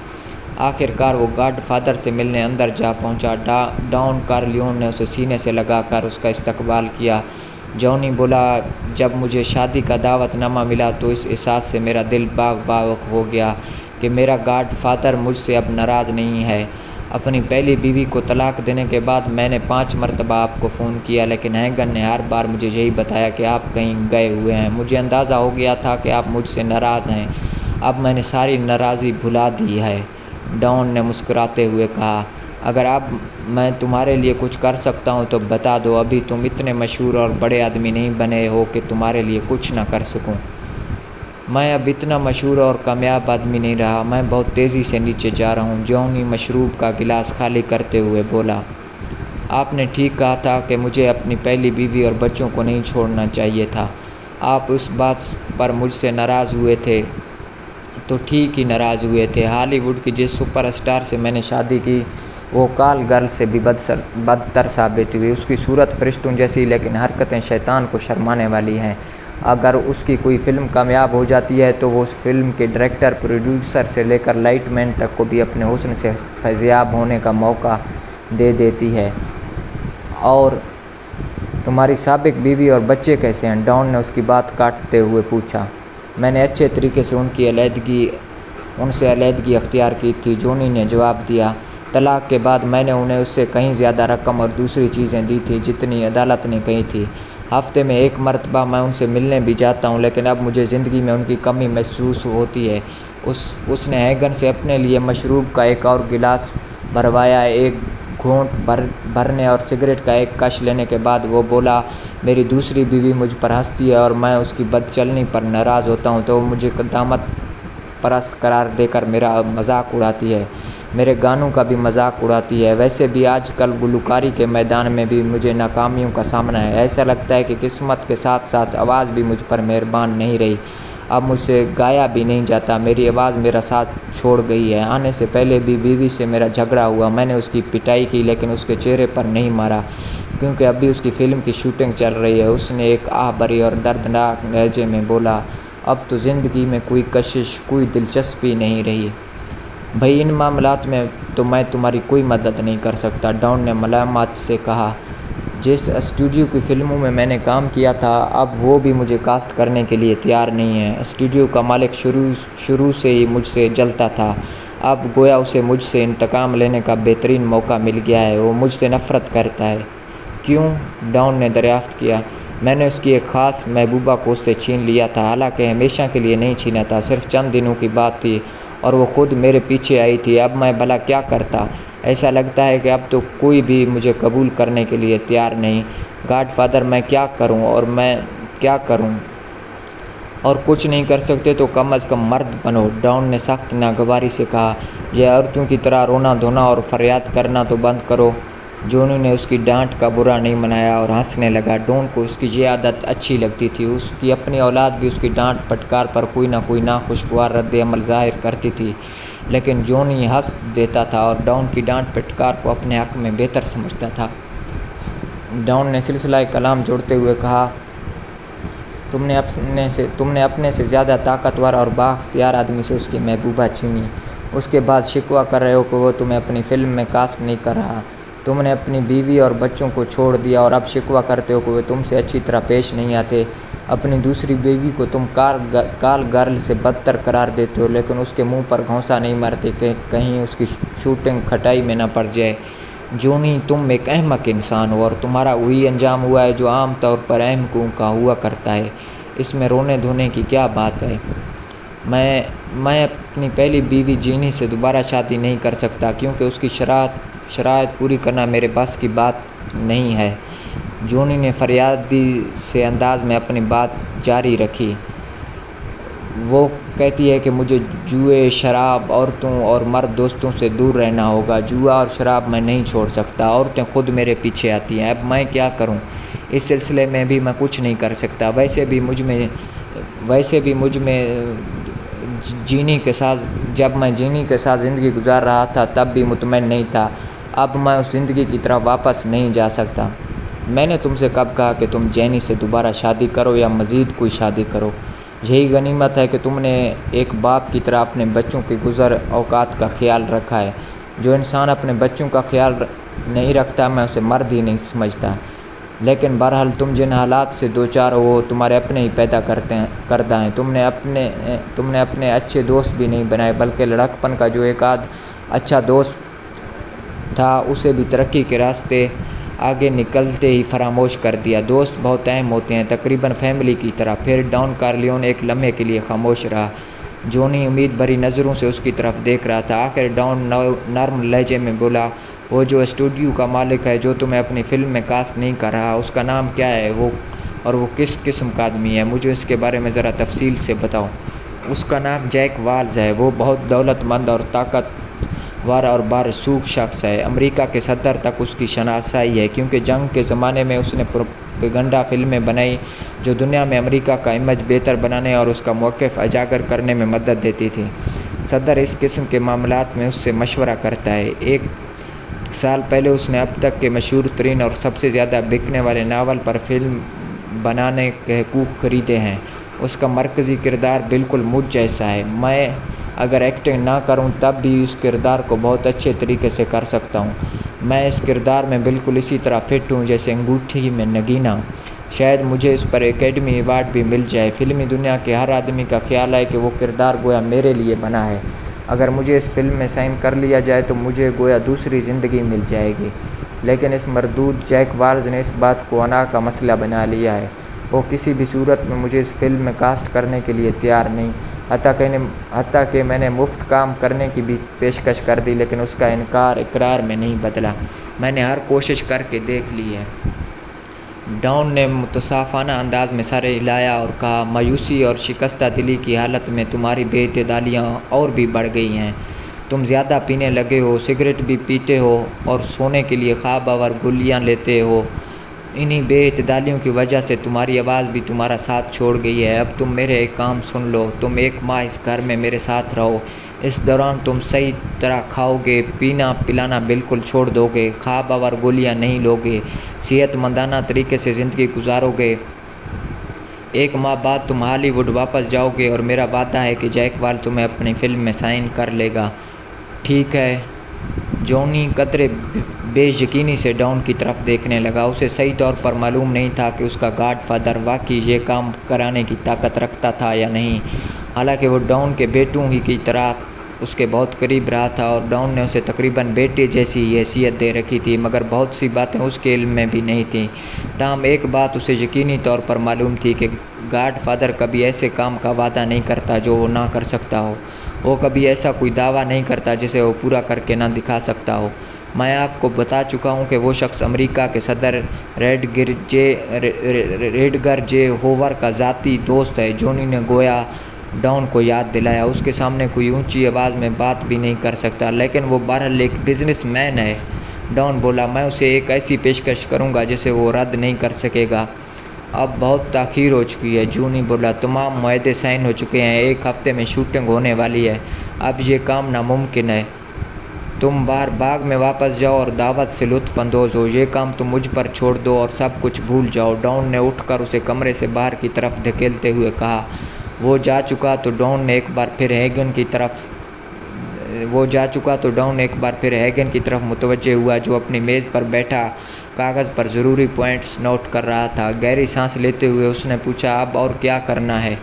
آخر کار وہ گاڈ فادر سے ملنے اندر جا پہنچا۔ ڈان کارلیون نے اسے سینے سے لگا کر اس کا استقبال کیا۔ جونی بولا، جب مجھے شادی کا دعوت نامہ ملا تو اس احساس سے میرا دل باغ ہو گیا کہ میرا گاڈ فادر مجھ سے اب ناراض نہیں ہے۔ اپنی پہلی بیوی کو طلاق دینے کے بعد میں نے 5 مرتبہ آپ کو فون کیا، لیکن ہیگن نے ہر بار مجھے یہی بتایا کہ آپ کہیں گئے ہوئے ہیں۔ مجھے اندازہ ہو گیا تھا کہ آپ مجھ سے ناراض ہیں۔ اب میں نے ساری ناراضی بھلا دی ہے۔ ڈان نے مسکراتے ہوئے کہا، اگر اب میں تمہارے لیے کچھ کر سکتا ہوں تو بتا دو۔ ابھی تم اتنے مشہور اور بڑے آدمی نہیں بنے ہو کہ تمہارے لیے کچھ نہ کر سکوں۔ میں اب اتنا مشہور اور کامیاب آدمی نہیں رہا۔ میں بہت تیزی سے نیچے جا رہا ہوں۔ جونی مشروب کا گلاس خالی کرتے ہوئے بولا، آپ نے ٹھیک کہا تھا کہ مجھے اپنی پہلی بیوی اور بچوں کو نہیں چھوڑنا چاہیے تھا۔ آپ اس بات پر مجھ سے ناراض ہوئے تھے تو ٹھیک ہی ناراض ہوئے تھے۔ ہالی ووڈ کی جس سپر اسٹار سے میں نے شادی کی وہ کال گرل سے بھی بدتر ثابت ہوئی۔ اس کی صورت فرشتوں جیسی، لیکن حرکتیں شیطان کو شرمانے والی ہیں۔ اگر اس کی کوئی فلم کامیاب ہو جاتی ہے تو وہ اس فلم کے ڈائریکٹر، پروڈیوسر سے لے کر لائٹ مین تک کو بھی اپنے حسن سے فیضیاب ہونے کا موقع دے دیتی ہے۔ اور تمہاری سابق بیوی اور بچے کیسے ہیں؟ ڈان نے اس کی بات کاٹتے ہوئے پوچھا۔ میں نے اچھے طریقے سے ان سے علیحدگی اختیار کی تھی، جونی نے جواب دیا۔ طلاق کے بعد میں نے انہیں اس سے کہیں زیادہ رقم اور دوسری چیزیں دی تھی جتنی عدالت نے کہی تھی۔ ہفتے میں 1 مرتبہ میں ان سے ملنے بھی جاتا ہوں، لیکن اب مجھے زندگی میں ان کی کمی محسوس ہوتی ہے۔ اس نے ہیگن سے اپنے لیے مشروب کا ایک اور گلاس بھروایا۔ ایک گھونٹ بھرنے اور سگریٹ کا ایک کش لینے کے بعد وہ بولا، میری دوسری بیوی مجھ پر ہنستی ہے اور میں اس کی بد چلنی پر ناراض ہوتا ہوں تو وہ مجھے دامت پرست قرار دے کر میرا مذاق اڑاتی ہے، میرے گانوں کا بھی مذاق اڑاتی ہے۔ ویسے بھی آج کل گلوکاری کے میدان میں بھی مجھے ناکامیوں کا سامنا ہے۔ ایسا لگتا ہے کہ قسمت کے ساتھ ساتھ آواز بھی مجھ پر مہربان نہیں رہی۔ اب مجھ سے گایا بھی نہیں جاتا، میری آواز میرا ساتھ چھوڑ گئی ہے۔ آنے سے پہلے بھی بیوی سے میرا جھگڑا ہوا، میں نے اس کی پٹائی کی لیکن اس کے چہرے پر نہیں مارا، کیونکہ ابھی اس کی فلم کی شوٹنگ چل رہی ہے۔ اس نے ایک آہ بھری اور دردناک لہجے میں بولا، اب تو زندگی میں کوئی کشش، کوئی دلچسپی نہیں رہی۔ بھائی ان معاملات میں تو میں تمہاری کوئی مدد نہیں کر سکتا، ڈان نے ملامت سے کہا۔ جس اسٹوڈیو کی فلموں میں نے کام کیا تھا اب وہ بھی مجھے کاسٹ کرنے کے لیے تیار نہیں ہے۔ اسٹوڈیو کا مالک شروع سے ہی مجھ سے جلتا تھا، اب گویا اسے مجھ سے انتقام لینے کا بہترین موقع مل گیا ہے۔ وہ مجھ سے نفرت کرتا ہے۔ کیوں؟ ڈان نے دریافت کیا۔ میں نے اس کی ایک خاص محبوبہ کو اس سے چھین لیا تھا، حالانکہ ہمیشہ کے لیے نہیں چھینا تھا، صرف چند دنوں کی بات تھی اور وہ خود میرے پیچھے آئی تھی۔ اب میں بھلا کیا کرتا؟ ایسا لگتا ہے کہ اب تو کوئی بھی مجھے قبول کرنے کے لیے تیار نہیں۔ گاڈ فادر میں کیا کروں؟ اور میں کیا کروں، اور کچھ نہیں کر سکتے تو کم از کم مرد بنو، ڈان نے سخت ناگواری سے کہا۔ یہ عورتوں کی طرح رونا دھونا اور فریاد کرنا تو بند کرو۔ جونی نے اس کی ڈانٹ کا برا نہیں منایا اور ہنسنے لگا۔ ڈان کو اس کی یہ عادت اچھی لگتی تھی۔ اس کی اپنی اولاد بھی اس کی ڈانٹ پھٹکار پر کوئی نہ کوئی ناخوشگوار رد عمل ظاہر کرتی تھی، لیکن جونی ہنس دیتا تھا اور ڈان کی ڈانٹ پھٹکار کو اپنے حق میں بہتر سمجھتا تھا۔ ڈان نے سلسلہ کلام جوڑتے ہوئے کہا، تم نے اپنے سے زیادہ طاقتور اور بااختیار آدمی سے اس کی محبوبہ چھینی۔ اس کے بعد شکوہ کر رہے ہو کہ وہ تمہیں اپنی فلم میں کاسٹ نہیں کر رہا۔ تم نے اپنی بیوی اور بچوں کو چھوڑ دیا اور اب شکوہ کرتے ہو کہ وہ تم سے اچھی طرح پیش نہیں آتے۔ اپنی دوسری بیوی کو تم کال گرل سے بدتر قرار دیتے ہو، لیکن اس کے منہ پر گھونسا نہیں مارتے کہ کہیں اس کی شوٹنگ کھٹائی میں نہ پڑ جائے۔ جونی، تم ایک احمق انسان ہو اور تمہارا وہی انجام ہوا ہے جو عام طور پر احمقوں کا ہوا کرتا ہے۔ اس میں رونے دھونے کی کیا بات ہے؟ میں اپنی پہلی بیوی جینی سے دوبارہ شادی نہیں کر سکتا کیونکہ اس کی شرائط پوری کرنا میرے بس کی بات نہیں ہے۔ جونی نے فریادی سے انداز میں اپنی بات جاری رکھی۔ وہ کہتی ہے کہ مجھے جوئے، شراب، عورتوں اور مرد دوستوں سے دور رہنا ہوگا۔ جوا اور شراب میں نہیں چھوڑ سکتا، عورتیں خود میرے پیچھے آتی ہیں۔ اب میں کیا کروں؟ اس سلسلے میں بھی میں کچھ نہیں کر سکتا۔ ویسے بھی مجھ میں جینی کے ساتھ جب میں جینی کے ساتھ زندگی گزار رہا تھا تب بھی مطمئن نہیں تھا۔ اب میں اس زندگی کی طرف واپس نہیں جا سکتا۔ میں نے تم سے کب کہا کہ تم جینی سے دوبارہ شادی کرو یا مزید کوئی شادی کرو؟ یہی غنیمت ہے کہ تم نے ایک باپ کی طرح اپنے بچوں کے گزر اوقات کا خیال رکھا ہے۔ جو انسان اپنے بچوں کا خیال نہیں رکھتا میں اسے مرد ہی نہیں سمجھتا۔ لیکن بہرحال تم جن حالات سے دوچار ہو وہ تمہارے اپنے ہی پیدا کردہ ہیں۔ تم نے اپنے اچھے دوست بھی نہیں بنائے، بلکہ لڑکپن کا جو ایک اچھا دوست تھا اسے بھی ترقی کے راستے آگے نکلتے ہی فراموش کر دیا۔ دوست بہت اہم ہوتے ہیں، تقریباً فیملی کی طرح۔ پھر ڈان کارلیون ایک لمحے کے لیے خاموش رہا۔ جونی امید بھری نظروں سے اس کی طرف دیکھ رہا تھا۔ آخر ڈان نرم لہجے میں بولا، وہ جو اسٹوڈیو کا مالک ہے جو تمہیں اپنی فلم میں کاسٹ نہیں کر رہا، اس کا نام کیا ہے اور وہ کس قسم کا آدمی ہے؟ مجھے اس کے بارے میں ذرا تفصیل سے بتاؤ۔ اس کا نام جیک والز ہے۔ وہ بہت دولت مند اور طاقتور اور بارسوخ شخص ہے۔ امریکہ کے صدر تک اس کی شناسائی ہے کیونکہ جنگ کے زمانے میں اس نے پروپیگنڈا فلمیں بنائی جو دنیا میں امریکہ کا امیج بہتر بنانے اور اس کا موقف اجاگر کرنے میں مدد دیتی تھی۔ صدر اس قسم کے معاملات میں اس سے مشورہ کرتا ہے۔ 1 سال پہلے اس نے اب تک کے مشہور ترین اور سب سے زیادہ بکنے والے ناول پر فلم بنانے کے حقوق خریدے ہیں۔ اس کا مرکزی کردار بالکل مجھ جیسا ہے۔ میں اگر ایکٹنگ نہ کروں تب بھی اس کردار کو بہت اچھے طریقے سے کر سکتا ہوں۔ میں اس کردار میں بالکل اسی طرح فٹ ہوں جیسے انگوٹھی میں نگینہ۔ شاید مجھے اس پر اکیڈمی ایوارڈ بھی مل جائے۔ فلمی دنیا کے ہر آدمی کا خیال ہے کہ وہ کردار گویا میرے لیے بنا ہے۔ اگر مجھے اس فلم میں سائن کر لیا جائے تو مجھے گویا دوسری زندگی مل جائے گی۔ لیکن اس مردود جیک والز نے اس بات کو انا کا مسئلہ بنا لیا ہے۔ وہ کسی بھی صورت میں مجھے اس فلم میں کاسٹ کرنے کے لیے تیار نہیں، حتیٰ کہ میں نے مفت کام کرنے کی بھی پیشکش کر دی، لیکن اس کا انکار اقرار میں نہیں بدلا۔ میں نے ہر کوشش کر کے دیکھ لی ہے۔ ڈان نے متصافانہ انداز میں سر ہلایا اور کہا، مایوسی اور شکستہ دلی کی حالت میں تمہاری بے اعتدالیاں اور بھی بڑھ گئی ہیں۔ تم زیادہ پینے لگے ہو، سگریٹ بھی پیتے ہو اور سونے کے لیے خواب آور گولیاں لیتے ہو۔ انہی بے اعتدالیوں کی وجہ سے تمہاری آواز بھی تمہارا ساتھ چھوڑ گئی ہے۔ اب تم میرے ایک کام سن لو، تم 1 ماہ اس گھر میں میرے ساتھ رہو۔ اس دوران تم صحیح طرح کھاؤ گے، پینا پلانا بالکل چھوڑ دو گے، خواب آور گولیاں نہیں لو گے، صحت مندانہ طریقے سے زندگی گزارو گے۔ 1 ماہ بعد تم ہالی ووڈ واپس جاؤ گے اور میرا وعدہ ہے کہ جیک وال تمہیں اپنی فلم میں سائن کر لے گا۔ ٹھیک ہے؟ جونی قدرے بے یقینی سے ڈان کی طرف دیکھنے لگا۔ اسے صحیح طور پر معلوم نہیں تھا کہ اس کا گاڈ فادر واقعی یہ کام کرانے کی طاقت رکھتا تھا یا نہیں۔ حالانکہ وہ ڈان کے بیٹوں ہی کی طرح اس کے بہت قریب رہا تھا اور ڈان نے اسے تقریباً بیٹے جیسی حیثیت دے رکھی تھی، مگر بہت سی باتیں اس کے علم میں بھی نہیں تھیں۔ تاہم ایک بات اسے یقینی طور پر معلوم تھی کہ گاڈ فادر کبھی ایسے کام کا وعدہ نہیں کرتا جو وہ نہ کر سکتا ہو۔ وہ کبھی ایسا کوئی دعویٰ نہیں کرتا جسے وہ پورا کر کے نہ دکھا سکتا ہو۔ میں آپ کو بتا چکا ہوں کہ وہ شخص امریکہ کے صدر ایڈگر جے ہوور کا ذاتی دوست ہے۔ جونی نے گویا ڈان کو یاد دلایا۔ اس کے سامنے کوئی اونچی آواز میں بات بھی نہیں کر سکتا، لیکن وہ بہرحال ایک بزنس مین ہے۔ ڈان بولا، میں اسے ایک ایسی پیشکش کروں گا جسے وہ رد نہیں کر سکے گا۔ اب بہت تاخیر ہو چکی ہے، جونی بولا۔ تمام معاہدے سائن ہو چکے ہیں، 1 ہفتے میں شوٹنگ ہونے والی ہے۔ اب یہ کام ناممکن ہے۔ تم باہر باغ میں واپس جاؤ اور دعوت سے لطف اندوز ہو۔ یہ کام تم مجھ پر چھوڑ دو اور سب کچھ بھول جاؤ۔ ڈان نے اٹھ کر اسے کمرے سے باہر کی طرف دھکیلتے ہوئے کہا۔ وہ جا چکا تو ڈان ایک بار پھر ہیگن کی طرف متوجہ ہوا، جو اپنی میز پر بیٹھا کاغذ پر ضروری پوائنٹس نوٹ کر رہا تھا۔ گہری سانس لیتے ہوئے اس نے پوچھا، اب اور کیا کرنا ہے؟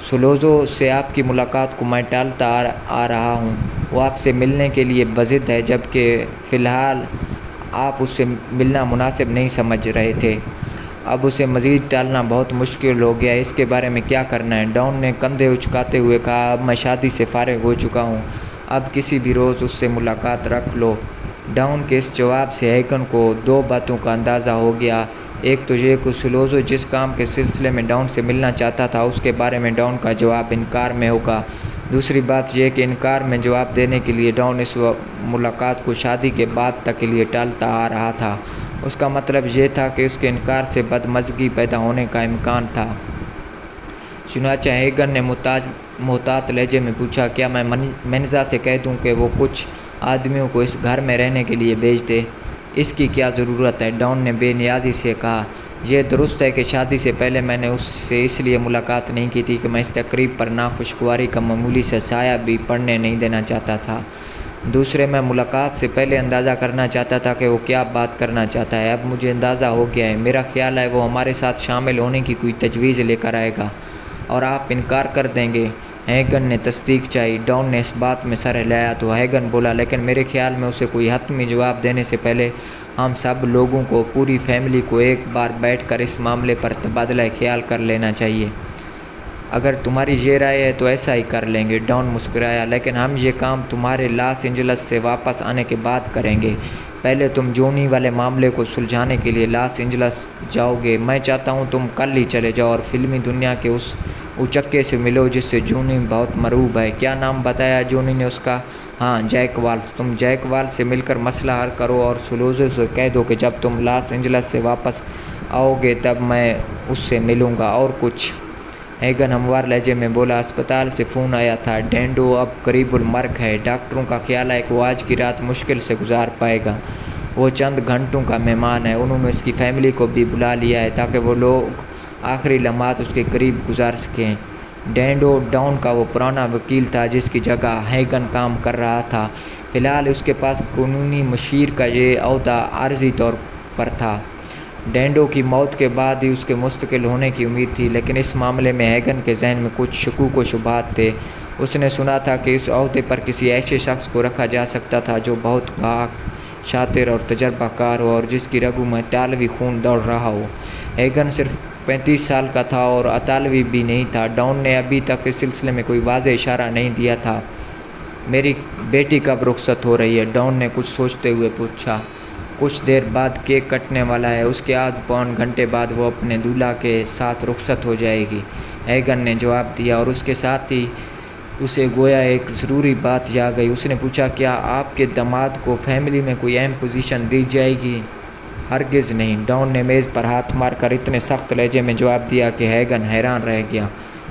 سولوزو سے آپ کی ملاقات کو میں ٹالتا آ رہا ہوں۔ وہ آپ سے ملنے کے لیے بضد ہے، جبکہ فی الحال آپ اس سے ملنا مناسب نہیں سمجھ رہے تھے۔ اب اسے مزید ٹالنا بہت مشکل ہو گیا ہے۔ اس کے بارے میں کیا کرنا ہے؟ ڈان نے کندھے اچکاتے ہوئے کہا، اب میں شادی سے فارغ ہو چکا ہوں۔ اب کسی بھی روز اس سے ملاقات رکھ لو۔ ڈان کے اس جواب سے ہیگن کو 2 باتوں کا اندازہ ہو گیا۔ ایک تو یہ کہ سولوزو جس کام کے سلسلے میں ڈان سے ملنا چاہتا تھا، اس کے بارے میں ڈان کا جواب انکار میں ہوگا۔ دوسری بات یہ کہ انکار میں جواب دینے کے لیے ڈان اس ملاقات کو شادی کے بعد تک کے لیے ٹالتا آ رہا تھا۔ اس کا مطلب یہ تھا کہ اس کے انکار سے بدمزگی پیدا ہونے کا امکان تھا۔ چنانچہ ہیگن نے محتاط لہجے میں پوچھا، کیا میں منیزا سے کہہ دوں کہ وہ کچھ آدمیوں کو اس گھر میں رہنے کے لیے بھیج دے؟ اس کی کیا ضرورت ہے؟ ڈان نے بے نیازی سے کہا۔ یہ درست ہے کہ شادی سے پہلے میں نے اس سے اس لیے ملاقات نہیں کی تھی کہ میں اس تقریب پر ناخوشگواری کا معمولی سا سایہ بھی پڑنے نہیں دینا چاہتا تھا۔ دوسرے، میں ملاقات سے پہلے اندازہ کرنا چاہتا تھا کہ وہ کیا بات کرنا چاہتا ہے۔ اب مجھے اندازہ ہو گیا ہے۔ میرا خیال ہے وہ ہمارے ساتھ شامل ہونے کی کوئی تجویز لے کر آئے گا اور آپ انکار کر دیں گے۔ ہیگن نے تصدیق چاہی۔ ڈان نے اس بات میں سر ہلایا تو ہیگن بولا، لیکن میرے خیال میں اسے کوئی حتمی جواب دینے سے پہلے ہم سب لوگوں کو، پوری فیملی کو ایک بار بیٹھ کر اس معاملے پر تبادلہ خیال کر لینا چاہیے۔ اگر تمہاری یہ رائے ہے تو ایسا ہی کر لیں گے۔ ڈان مسکرایا، لیکن ہم یہ کام تمہارے لاس اینجلس سے واپس آنے کے بعد کریں گے۔ پہلے تم جونی والے معاملے کو سلجھانے کے لیے لاس اینجلس جاؤ گے۔ میں چاہتا ہوں تم کل ہی چلے جاؤ اور فلمی دنیا کے اس اچکے سے ملو جس سے جونی بہت مرعوب ہے۔ کیا نام بتایا جونی نے اس کا؟ ہاں، جیک والش۔ تم جیک والش سے مل کر مسئلہ حل کرو اور سولوزو سے کہہ دو کہ جب تم لاس اینجلس سے واپس آؤ گے تب میں اس سے ملوں گا۔ اور کچھ؟ ہیگن ہموار لہجے میں بولا، اسپتال سے فون آیا تھا۔ ڈینڈو اب قریب المرگ ہے۔ ڈاکٹروں کا خیال ہے کہ وہ آج کی رات مشکل سے گزار پائے گا۔ وہ چند گھنٹوں کا مہمان ہے۔ انہوں نے اس کی فیملی کو بھی بلا لیا ہے تاکہ وہ لوگ آخری لمحات اس کے قریب گزار سکیں۔ ڈینڈو ڈان کا وہ پرانا وکیل تھا جس کی جگہ ہیگن کام کر رہا تھا۔ فی الحال اس کے پاس قانونی مشیر کا یہ عہدہ عارضی طور پر تھا۔ ڈینڈو کی موت کے بعد ہی اس کے مستقل ہونے کی امید تھی، لیکن اس معاملے میں ہیگن کے ذہن میں کچھ شکوک و شبہات تھے۔ اس نے سنا تھا کہ اس عہدے پر کسی ایسے شخص کو رکھا جا سکتا تھا جو بہت گاہک، شاطر اور تجربہ کار ہو اور جس کی رگوں میں اطالوی خون دوڑ رہا ہو۔ ہیگن صرف 35 سال کا تھا اور اطالوی بھی نہیں تھا۔ ڈان نے ابھی تک اس سلسلے میں کوئی واضح اشارہ نہیں دیا تھا۔ میری بیٹی کب رخصت ہو رہی ہے؟ ڈان نے کچھ سوچتے ہوئے پوچھا۔ کچھ دیر بعد کیک کٹنے والا ہے۔ اس کے آدھ پون گھنٹے بعد وہ اپنے دولہا کے ساتھ رخصت ہو جائے گی، ہیگن نے جواب دیا، اور اس کے ساتھ ہی اسے گویا ایک ضروری بات یاد آئی۔ اس نے پوچھا، کیا آپ کے داماد کو فیملی میں کوئی اہم پوزیشن دی جائے گی؟ ہرگز نہیں، ڈان نے میز پر ہاتھ مار کر اتنے سخت لہجے میں جواب دیا کہ ہیگن حیران رہ گیا۔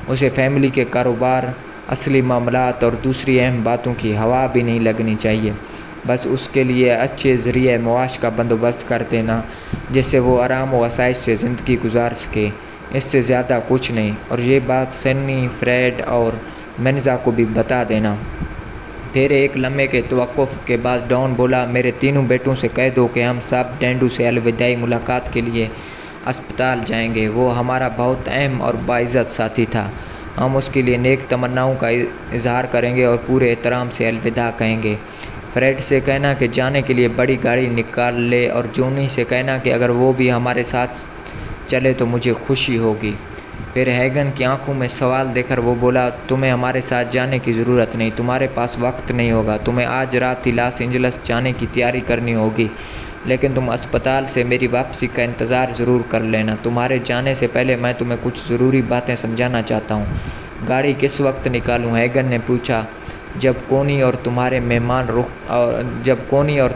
اسے فیملی کے کاروبار، اصلی معاملات اور دوسری اہم باتوں کی ہوا بھی نہیں لگنی چاہیے۔ بس اس کے لیے اچھے ذریعہ معاش کا بندوبست کر دینا جس سے وہ آرام و آسائش سے زندگی گزار سکے، اس سے زیادہ کچھ نہیں۔ اور یہ بات سنی، فریڈ اور منیزا کو بھی بتا دینا۔ پھر ایک لمحے کے توقف کے بعد ڈان بولا، میرے تینوں بیٹوں سے کہہ دو کہ ہم سب ڈینڈو سے الوداعی ملاقات کے لیے اسپتال جائیں گے۔ وہ ہمارا بہت اہم اور باعزت ساتھی تھا۔ ہم اس کے لیے نیک تمناؤں کا اظہار کریں گے اور پورے احترام سے الوداع کہیں گے۔ فریڈ سے کہنا کہ جانے کے لیے بڑی گاڑی نکال لے اور جونی سے کہنا کہ اگر وہ بھی ہمارے ساتھ چلے تو مجھے خوشی ہوگی۔ پھر ہیگن کی آنکھوں میں سوال دے کر وہ بولا، تمہیں ہمارے ساتھ جانے کی ضرورت نہیں، تمہارے پاس وقت نہیں ہوگا، تمہیں آج رات ہی لاس اینجلس جانے کی تیاری کرنی ہوگی، لیکن تم اسپتال سے میری واپسی کا انتظار ضرور کر لینا۔ تمہارے جانے سے پہلے میں تمہیں کچھ ضروری باتیں سمجھانا چاہتا ہوں۔ گاڑی کس وقت نکالوں؟ ہیگن نے پوچھا۔ جب کونی اور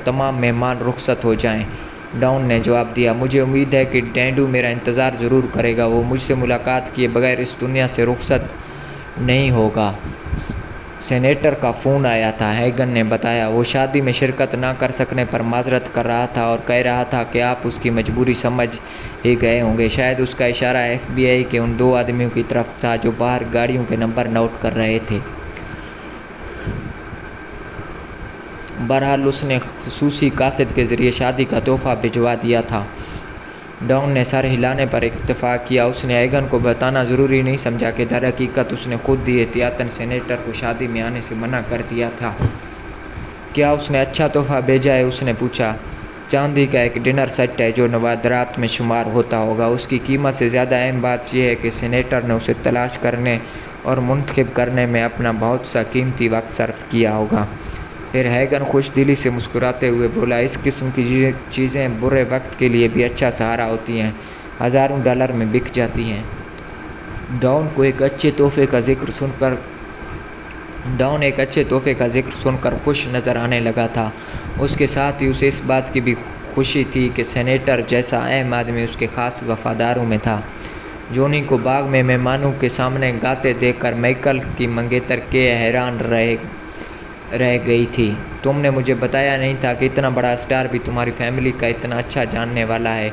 تمام مہمان رخصت ہو جائیں، ڈاؤن نے جواب دیا۔ مجھے امید ہے کہ ڈینڈو میرا انتظار ضرور کرے گا، وہ مجھ سے ملاقات کیے بغیر اس دنیا سے رخصت نہیں ہوگا۔ سینیٹر کا فون آیا تھا، ہیگن نے بتایا۔ وہ شادی میں شرکت نہ کر سکنے پر معذرت کر رہا تھا اور کہہ رہا تھا کہ آپ اس کی مجبوری سمجھ ہی گئے ہوں گے۔ شاید اس کا اشارہ FBI کے ان 2 آدمیوں کی طرف تھا جو باہر گاڑیوں کے نمبر نوٹ کر رہے تھے۔ بہرحال اس نے خصوصی قاصد کے ذریعے شادی کا تحفہ بھجوا دیا تھا۔ ڈاؤن نے سر ہلانے پر اکتفا کیا۔ اس نے ہیگن کو بتانا ضروری نہیں سمجھا کہ در حقیقت اس نے خود ہی احتیاطاً سینیٹر کو شادی میں آنے سے منع کر دیا تھا۔ کیا اس نے اچھا تحفہ بھیجا ہے؟ اس نے پوچھا۔ چاندی کا ایک ڈنر سیٹ ہے جو نوادرات میں شمار ہوتا ہوگا۔ اس کی قیمت سے زیادہ اہم بات یہ ہے کہ سینیٹر نے اسے تلاش کرنے اور منتخب کرنے میں اپنا بہت سا قیمتی وقت صرف کیا ہوگا۔ پھر ہیگن خوش دلی سے مسکراتے ہوئے بولا، اس قسم کی چیزیں برے وقت کے لیے بھی اچھا سہارا ہوتی ہیں، ہزاروں ڈالر میں بک جاتی ہیں۔ ڈاؤن ایک اچھے تحفے کا ذکر سن کر خوش نظر آنے لگا تھا۔ اس کے ساتھ ہی اسے اس بات کی بھی خوشی تھی کہ سینیٹر جیسا اہم آدمی اس کے خاص وفاداروں میں تھا۔ جونی کو باغ میں مہمانوں کے سامنے گاتے دیکھ کر مائیکل کی منگیتر کے حیران رہ گئی تھی۔ تم نے مجھے بتایا نہیں تھا کہ اتنا بڑا اسٹار بھی تمہاری فیملی کا اتنا اچھا جاننے والا ہے،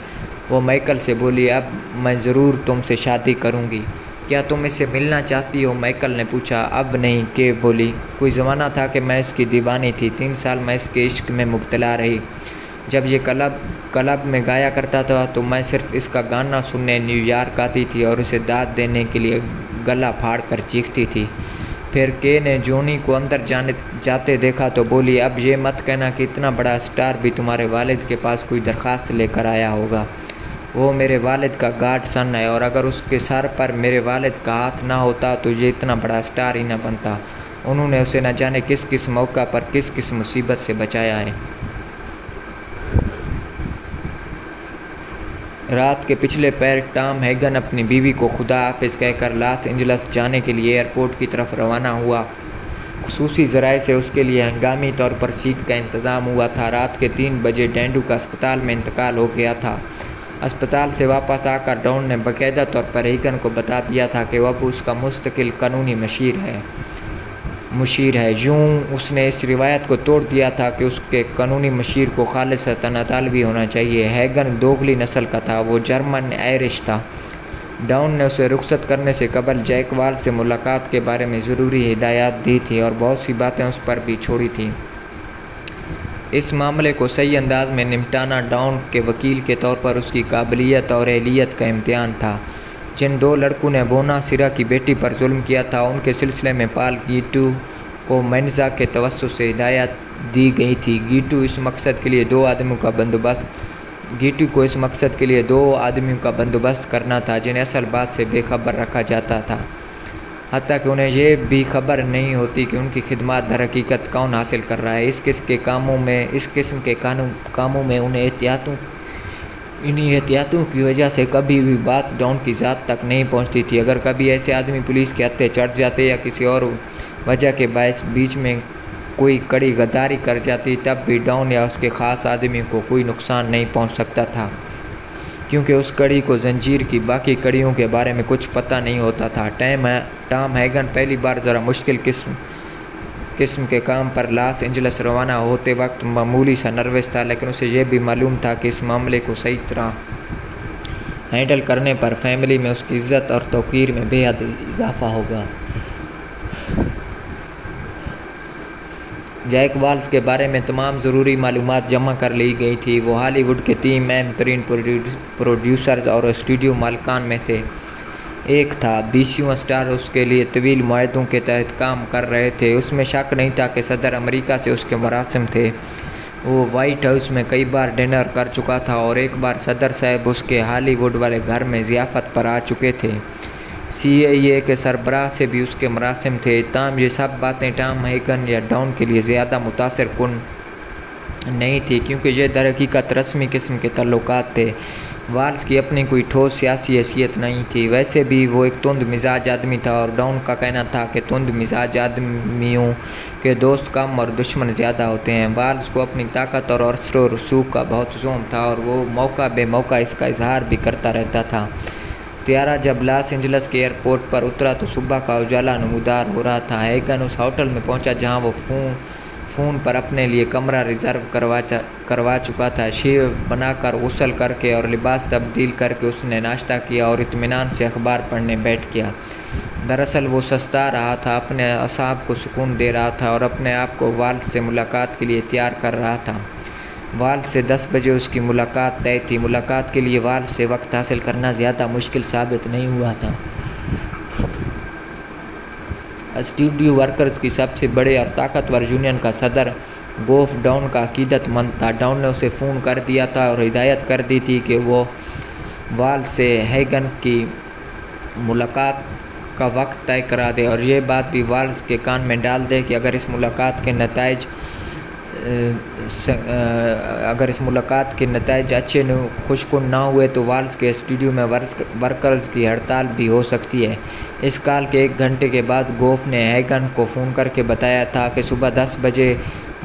وہ مائیکل سے بولی۔ اب میں ضرور تم سے شادی کروں گی۔ کیا تم اس سے ملنا چاہتی ہو؟ مائیکل نے پوچھا۔ اب نہیں، کہ بولی۔ کوئی زمانہ تھا کہ میں اس کی دیوانی تھی، 3 سال میں اس کے عشق میں مبتلا رہی۔ جب یہ کلب میں گایا کرتا تھا تو میں صرف اس کا گانا سننے نیو یارک آتی تھی اور اسے داد دینے کے لیے گلا پھاڑ کر چیختی تھی۔ پھر کے نے جونی کو اندر جاتے دیکھا تو بولی، اب یہ مت کہنا کہ اتنا بڑا اسٹار بھی تمہارے والد کے پاس کوئی درخواست لے کر آیا ہوگا۔ وہ میرے والد کا گاڈ سن ہے، اور اگر اس کے سر پر میرے والد کا ہاتھ نہ ہوتا تو یہ اتنا بڑا اسٹار ہی نہ بنتا۔ انہوں نے اسے نہ جانے کس موقع پر کس مصیبت سے بچایا ہے۔ رات کے پچھلے پہر ٹام ہیگن اپنی بیوی کو خدا حافظ کہہ کر لاس اینجلس جانے کے لیے ایئرپورٹ کی طرف روانہ ہوا۔ خصوصی ذرائع سے اس کے لیے ہنگامی طور پر سیٹ کا انتظام ہوا تھا۔ رات کے 3 بجے ڈینڈو کا اسپتال میں انتقال ہو گیا تھا۔ اسپتال سے واپس آ کر ڈاؤن نے باقاعدہ طور پر ہیگن کو بتا دیا تھا کہ وہ اب اس کا مستقل قانونی مشیر ہے۔ یوں اس نے اس روایت کو توڑ دیا تھا کہ اس کے قانونی مشیر کو خالصتاً اطالوی ہونا چاہیے۔ ہیگن دوغلی نسل کا تھا، وہ جرمن آئرش تھا۔ ڈاؤن نے اسے رخصت کرنے سے قبل جیک وال سے ملاقات کے بارے میں ضروری ہدایات دی تھی اور بہت سی باتیں اس پر بھی چھوڑی تھیں۔ اس معاملے کو صحیح انداز میں نمٹانا ڈاؤن کے وکیل کے طور پر اس کی قابلیت اور اہلیت کا امتحان تھا۔ جن 2 لڑکوں نے بونا سیرا کی بیٹی پر ظلم کیا تھا، ان کے سلسلے میں پال گیٹو کو مینزا کے توسط سے ہدایت دی گئی تھی۔ گیٹو کو اس مقصد کے لیے 2 آدمیوں کا بندوبست کرنا تھا جنہیں اصل بات سے بے خبر رکھا جاتا تھا، حتیٰ کہ انہیں یہ بھی خبر نہیں ہوتی کہ ان کی خدمات در حقیقت کون حاصل کر رہا ہے۔ اس قسم کے کاموں میں انہی احتیاطوں کی وجہ سے کبھی بھی بات ڈاؤن کی ذات تک نہیں پہنچتی تھی۔ اگر کبھی ایسے آدمی پولیس کے ہتھے چڑھ جاتے یا کسی اور وجہ کے باعث بیچ میں کوئی کڑی غداری کر جاتی، تب بھی ڈاؤن یا اس کے خاص آدمیوں کو کوئی نقصان نہیں پہنچ سکتا تھا، کیونکہ اس کڑی کو زنجیر کی باقی کڑیوں کے بارے میں کچھ پتہ نہیں ہوتا تھا۔ ٹام ہیگن پہلی بار ذرا مشکل قسم کے کام پر لاس اینجلس روانہ ہوتے وقت معمولی سا نروس تھا، لیکن اسے یہ بھی معلوم تھا کہ اس معاملے کو صحیح طرح ہینڈل کرنے پر فیملی میں اس کی عزت اور توقیر میں بے حد اضافہ ہوگا۔ جیک والز کے بارے میں تمام ضروری معلومات جمع کر لی گئی تھی۔ وہ ہالی ووڈ کے 3 اہم ترین پروڈیوسرز اور اسٹوڈیو مالکان میں سے ایک تھا۔ 20واں اسٹار اس کے لیے طویل معاہدوں کے تحت کام کر رہے تھے۔ اس میں شک نہیں تھا کہ صدر امریکہ سے اس کے مراسم تھے۔ وہ وائٹ ہاؤس میں کئی بار ڈنر کر چکا تھا اور ایک بار صدر صاحب اس کے ہالی ووڈ والے گھر میں ضیافت پر آ چکے تھے۔ CIA کے سربراہ سے بھی اس کے مراسم تھے۔ تاہم یہ سب باتیں ٹام ہیگن یا ڈاؤن کے لیے زیادہ متاثر کن نہیں تھی، کیونکہ یہ در حقیقت رسمی قسم کے تعلقات تھے۔ والز کی اپنی کوئی ٹھوس سیاسی حیثیت نہیں تھی، ویسے بھی وہ ایک تند مزاج آدمی تھا، اور ڈاؤن کا کہنا تھا کہ تند مزاج آدمیوں کے دوست کم اور دشمن زیادہ ہوتے ہیں۔ والز کو اپنی طاقت اور اثر و رسوخ کا بہت زوم تھا، اور وہ موقع بے موقع اس کا اظہار بھی کرتا رہتا تھا۔ طیارہ جب لاس اینجلس کے ایئرپورٹ پر اترا تو صبح کا اجالا نمودار ہو رہا تھا۔ ہیگن اس ہوٹل میں پہنچا جہاں وہ فون پر اپنے لیے کمرہ ریزرو کروا چکا تھا۔ شیو بنا کر، غسل کر کے اور لباس تبدیل کر کے اس نے ناشتہ کیا اور اطمینان سے اخبار پڑھنے بیٹھ گیا۔ دراصل وہ سستا رہا تھا، اپنے اعصاب کو سکون دے رہا تھا اور اپنے آپ کو والز سے ملاقات کے لیے تیار کر رہا تھا۔ والز سے 10 بجے اس کی ملاقات طے تھی۔ ملاقات کے لیے والز سے وقت حاصل کرنا زیادہ مشکل ثابت نہیں ہوا تھا۔ اسٹوڈیو ورکرز کی سب سے بڑے اور طاقتور یونین کا صدر گوف ڈاؤن کا عقیدت مند تھا۔ ڈاؤن نے اسے فون کر دیا تھا اور ہدایت کر دی تھی کہ وہ والز سے ہیگن کی ملاقات کا وقت طے کرا دے، اور یہ بات بھی والز کے کان میں ڈال دے کہ اگر اس ملاقات کے نتائج اچھے خوشکن نہ ہوئے تو والز کے اسٹوڈیو میں ورکرز کی ہڑتال بھی ہو سکتی ہے۔ اس کال کے 1 گھنٹے کے بعد گوف نے ہیگن کو فون کر کے بتایا تھا کہ صبح 10 بجے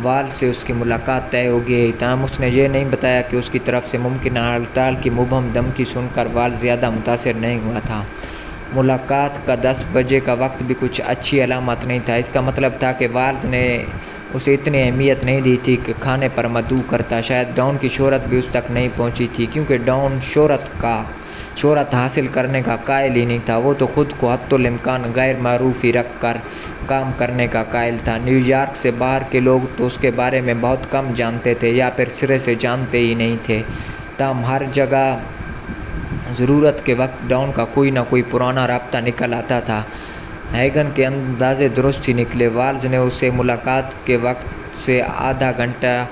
والز سے اس کی ملاقات طے ہو گئی، تاہم اس نے یہ نہیں بتایا کہ اس کی طرف سے ممکنہ ہڑتال کی مبہم دھمکی سن کر والز زیادہ متاثر نہیں ہوا تھا۔ ملاقات کا 10 بجے کا وقت بھی کچھ اچھی علامت نہیں تھا۔ اس کا مطلب تھا کہ والز نے اسے اتنی اہمیت نہیں دی تھی کہ کھانے پر مدعو کرتا۔ شاید ڈاؤن کی شہرت بھی اس تک نہیں پہنچی تھی، کیونکہ ڈاؤن شہرت حاصل کرنے کا قائل ہی نہیں تھا۔ وہ تو خود کو حتی الامکان غیر معروف ہی رکھ کر کام کرنے کا قائل تھا۔ نیو یارک سے باہر کے لوگ تو اس کے بارے میں بہت کم جانتے تھے یا پھر سرے سے جانتے ہی نہیں تھے، تاہم ہر جگہ ضرورت کے وقت ڈاؤن کا کوئی نہ کوئی پرانا رابطہ نکل آتا تھا۔ ہیگن کے اندازے درست ہی نکلے۔ والز نے اسے ملاقات کے وقت سے آدھا گھنٹہ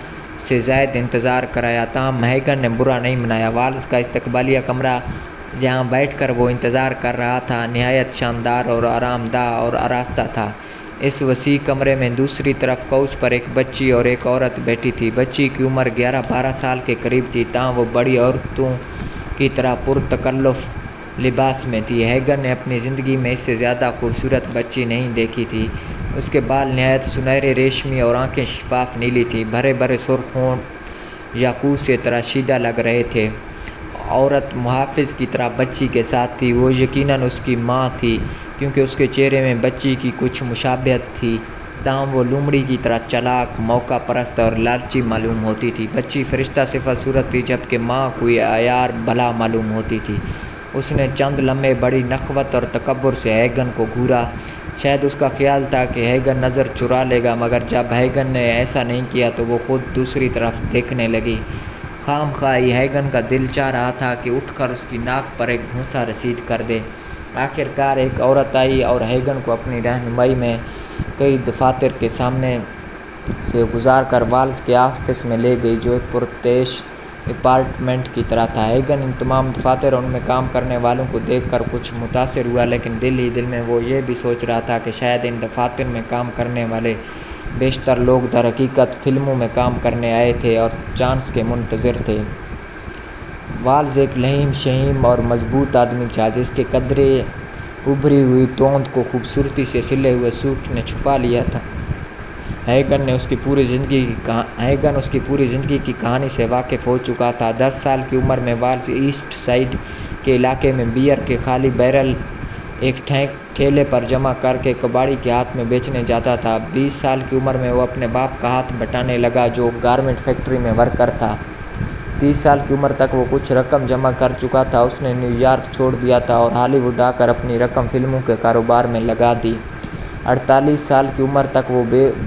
سے زائد انتظار کرایا، تاہم ہیگن نے برا نہیں منایا۔ والز کا استقبالیہ کمرہ جہاں بیٹھ کر وہ انتظار کر رہا تھا نہایت شاندار اور آرام دہ اور آراستہ تھا۔ اس وسیع کمرے میں دوسری طرف کوچ پر ایک بچی اور ایک عورت بیٹھی تھی۔ بچی کی عمر 11-12 سال کے قریب تھی، تاہم وہ بڑی عورتوں کی طرح پرتکلف لباس میں تھی۔ ہیگن نے اپنی زندگی میں اس سے زیادہ خوبصورت بچی نہیں دیکھی تھی۔ اس کے بال نہایت سنہرے ریشمی اور آنکھیں شفاف نیلی تھیں، بھرے بھرے سرخ ہونٹ یاقوت سے تراشیدہ لگ رہے تھے۔ عورت محافظ کی طرح بچی کے ساتھ تھی۔ وہ یقیناً اس کی ماں تھی، کیونکہ اس کے چہرے میں بچی کی کچھ مشابہت تھی، تاہم وہ لومڑی کی طرح چالاک، موقع پرست اور لالچی معلوم ہوتی تھی۔ بچی فرشتہ صفت صورت تھی، جبکہ ماں کوئی عیار بلا معلوم ہوتی تھی۔ اس نے چند لمحے بڑی نخوت اور تکبر سے ہیگن کو گھورا۔ شاید اس کا خیال تھا کہ ہیگن نظر چرا لے گا، مگر جب ہیگن نے ایسا نہیں کیا تو وہ خود دوسری طرف دیکھنے لگی۔ خام خواہ ہیگن کا دل چاہ رہا تھا کہ اٹھ کر اس کی ناک پر ایک گھونسا رسید کر دے۔ آخر کار ایک عورت آئی اور ہیگن کو اپنی رہنمائی میں کئی دفاتر کے سامنے سے گزار کر والز کے آفس میں لے گئی، جو ایک پرتعیش اپارٹمنٹ کی طرح تھا۔ ہیگن ان تمام دفاتر اور ان میں کام کرنے والوں کو دیکھ کر کچھ متاثر ہوا، لیکن دل ہی دل میں وہ یہ بھی سوچ رہا تھا کہ شاید ان دفاتر میں کام کرنے والے بیشتر لوگ در حقیقت فلموں میں کام کرنے آئے تھے اور چانس کے منتظر تھے۔ والز ایک لئیم شہیم اور مضبوط آدمی تھا، جس کے قدرے ابھری ہوئی توند کو خوبصورتی سے سلے ہوئے سوٹ نے چھپا لیا تھا۔ ہیگن اس کی پوری زندگی کی کہانی سے واقف ہو چکا تھا۔ 10 سال کی عمر میں والز ایسٹ سائڈ کے علاقے میں بیئر کے خالی بیرل ایک ٹھیلے پر جمع کر کے کباڑی کے ہاتھ میں بیچنے جاتا تھا۔ 20 سال کی عمر میں وہ اپنے باپ کا ہاتھ بٹانے لگا، جو گارمنٹ فیکٹری میں ورکر تھا۔ 30 سال کی عمر تک وہ کچھ رقم جمع کر چکا تھا۔ اس نے نیو یارک چھوڑ دیا تھا اور ہالی ووڈ آ کر اپنی رقم فلموں کے کاروبار میں لگا دی۔ 48 سال کی عمر تک وہ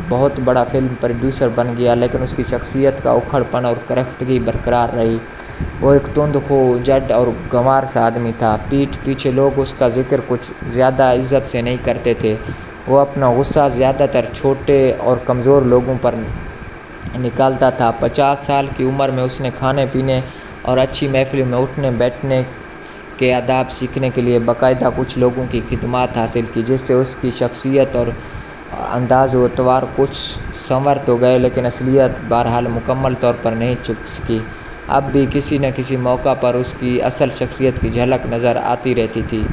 بہت بڑا فلم پروڈیوسر بن گیا، لیکن اس کی شخصیت کا اکھڑ پن اور کرختگی برقرار رہی۔ وہ ایک تند خو، جڈ اور گنوار سا آدمی تھا۔ پیٹھ پیچھے لوگ اس کا ذکر کچھ زیادہ عزت سے نہیں کرتے تھے۔ وہ اپنا غصہ زیادہ تر چھوٹے اور کمزور لوگوں پر نکالتا تھا۔ 50 سال کی عمر میں اس نے کھانے پینے اور اچھی محفلوں میں اٹھنے بیٹھنے کے آداب سیکھنے کے لیے باقاعدہ کچھ لوگوں کی خدمات حاصل کی، جس سے اس کی شخصیت اور انداز و اطوار کچھ سنور تو گئے، لیکن اصلیت بہرحال مکمل طور پر نہیں چھپ سکی۔ اب بھی کسی نہ کسی موقع پر اس کی اصل شخصیت کی جھلک نظر آتی رہتی تھی۔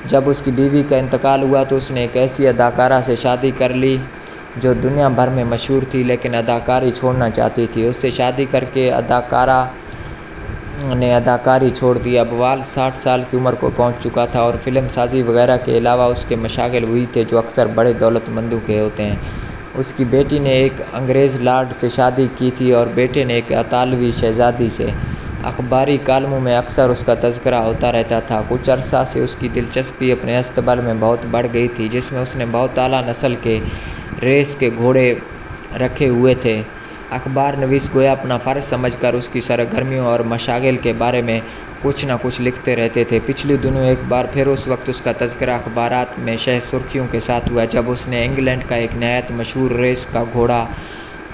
جب اس کی بیوی کا انتقال ہوا تو اس نے ایک ایسی اداکارہ سے شادی کر لی جو دنیا بھر میں مشہور تھی، لیکن اداکاری چھوڑنا چاہتی تھی۔ اس سے شادی کر کے اداکارہ نے اداکاری چھوڑ دی۔ اب والز 60 سال کی عمر کو پہنچ چکا تھا اور فلم سازی وغیرہ کے علاوہ اس کے مشاغل وہی تھے جو اکثر بڑے دولت مندوں کے ہوتے ہیں۔ اس کی بیٹی نے ایک انگریز لارڈ سے شادی کی تھی اور بیٹے نے ایک اطالوی شہزادی سے۔ اخباری کالموں میں اکثر اس کا تذکرہ ہوتا رہتا تھا۔ کچھ عرصہ سے اس کی دلچسپی اپنے استقبال میں بہت بڑھ گئی تھی، جس میں اس نے بہت اعلیٰ نسل کے ریس کے گھوڑے رکھے ہوئے تھے۔ اخبار نویس گویا اپنا فرض سمجھ کر اس کی سرگرمیوں اور مشاغل کے بارے میں کچھ نہ کچھ لکھتے رہتے تھے۔ پچھلے دنوں ایک بار پھر اس وقت اس کا تذکرہ اخبارات میں شہ سرخیوں کے ساتھ ہوا جب اس نے انگلینڈ کا ایک نہایت مشہور ریس کا گھوڑا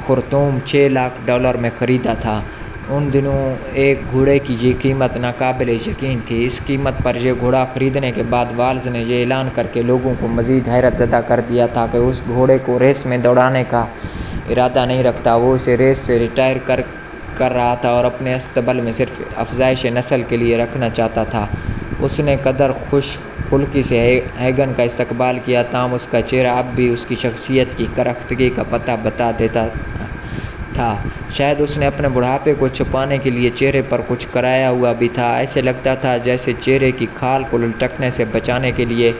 خرطوم $6 لاکھ میں خریدا تھا۔ ان دنوں ایک گھوڑے کی یہ قیمت ناقابل یقین تھی۔ اس قیمت پر یہ گھوڑا خریدنے کے بعد والز نے یہ اعلان کر کے لوگوں کو مزید حیرت زدہ کر دیا تھا کہ اس گھوڑے کو ریس میں دوڑانے کا ارادہ نہیں رکھتا، وہ اسے ریس سے ریٹائر کر رہا تھا اور اپنے استقبال میں صرف افزائش نسل کے لیے رکھنا چاہتا تھا۔ اس نے قدر خوش خلقی سے ہیگن کا استقبال کیا، تاہم اس کا چہرہ اب بھی اس کی شخصیت کی کرختگی کا پتہ بتا دیتا تھا۔ شاید اس نے اپنے بڑھاپے کو چھپانے کے لیے چہرے پر کچھ کرایا ہوا بھی تھا۔ ایسے لگتا تھا جیسے چہرے کی کھال کو لٹکنے سے بچانے کے لیے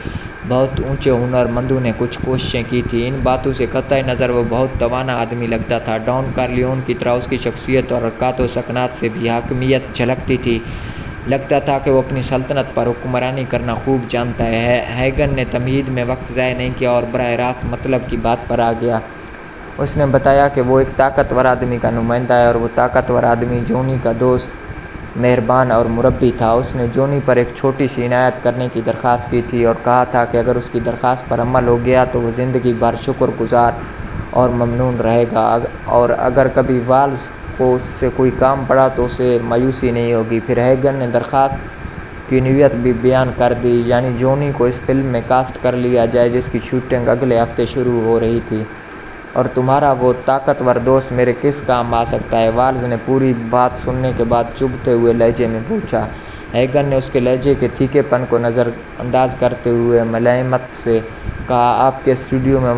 بہت اونچے ہنر مندوں نے کچھ کوششیں کی تھیں۔ ان باتوں سے قطع نظر وہ بہت توانا آدمی لگتا تھا۔ ڈان کارلیون کی طرح اس کی شخصیت اور حرکات و سکنات سے بھی حاکمیت جھلکتی تھی۔ لگتا تھا کہ وہ اپنی سلطنت پر حکمرانی کرنا خوب جانتا ہے۔ ہیگن نے تمہید میں وقت ضائع نہیں کیا اور براہ راست مطلب کی بات پر آ گیا۔ اس نے بتایا کہ وہ ایک طاقتور آدمی کا نمائندہ ہے اور وہ طاقتور آدمی جونی کا دوست، مہربان اور مربی تھا۔ اس نے جونی پر ایک چھوٹی سی عنایت کرنے کی درخواست کی تھی اور کہا تھا کہ اگر اس کی درخواست پر عمل ہو گیا تو وہ زندگی بھر شکر گزار اور ممنون رہے گا، اور اگر کبھی والز کو اس سے کوئی کام پڑا تو اسے مایوسی نہیں ہوگی۔ پھر ہیگن نے درخواست کی نوعیت بھی بیان کر دی، یعنی جونی کو اس فلم میں کاسٹ کر لیا جائے جس کی شوٹنگ اگلے ہفتے شروع ہو رہی تھی، اور تمہارا وہ طاقتور دوست میرے کس کام آ سکتا ہے؟ والز نے پوری بات سننے کے بعد چبھتے ہوئے لہجے میں پوچھا۔ ہیگن نے اس کے لہجے کے تھیکے پن کو نظر انداز کرتے ہوئے ملائمت سے کہا، آپ کے اسٹوڈیو میں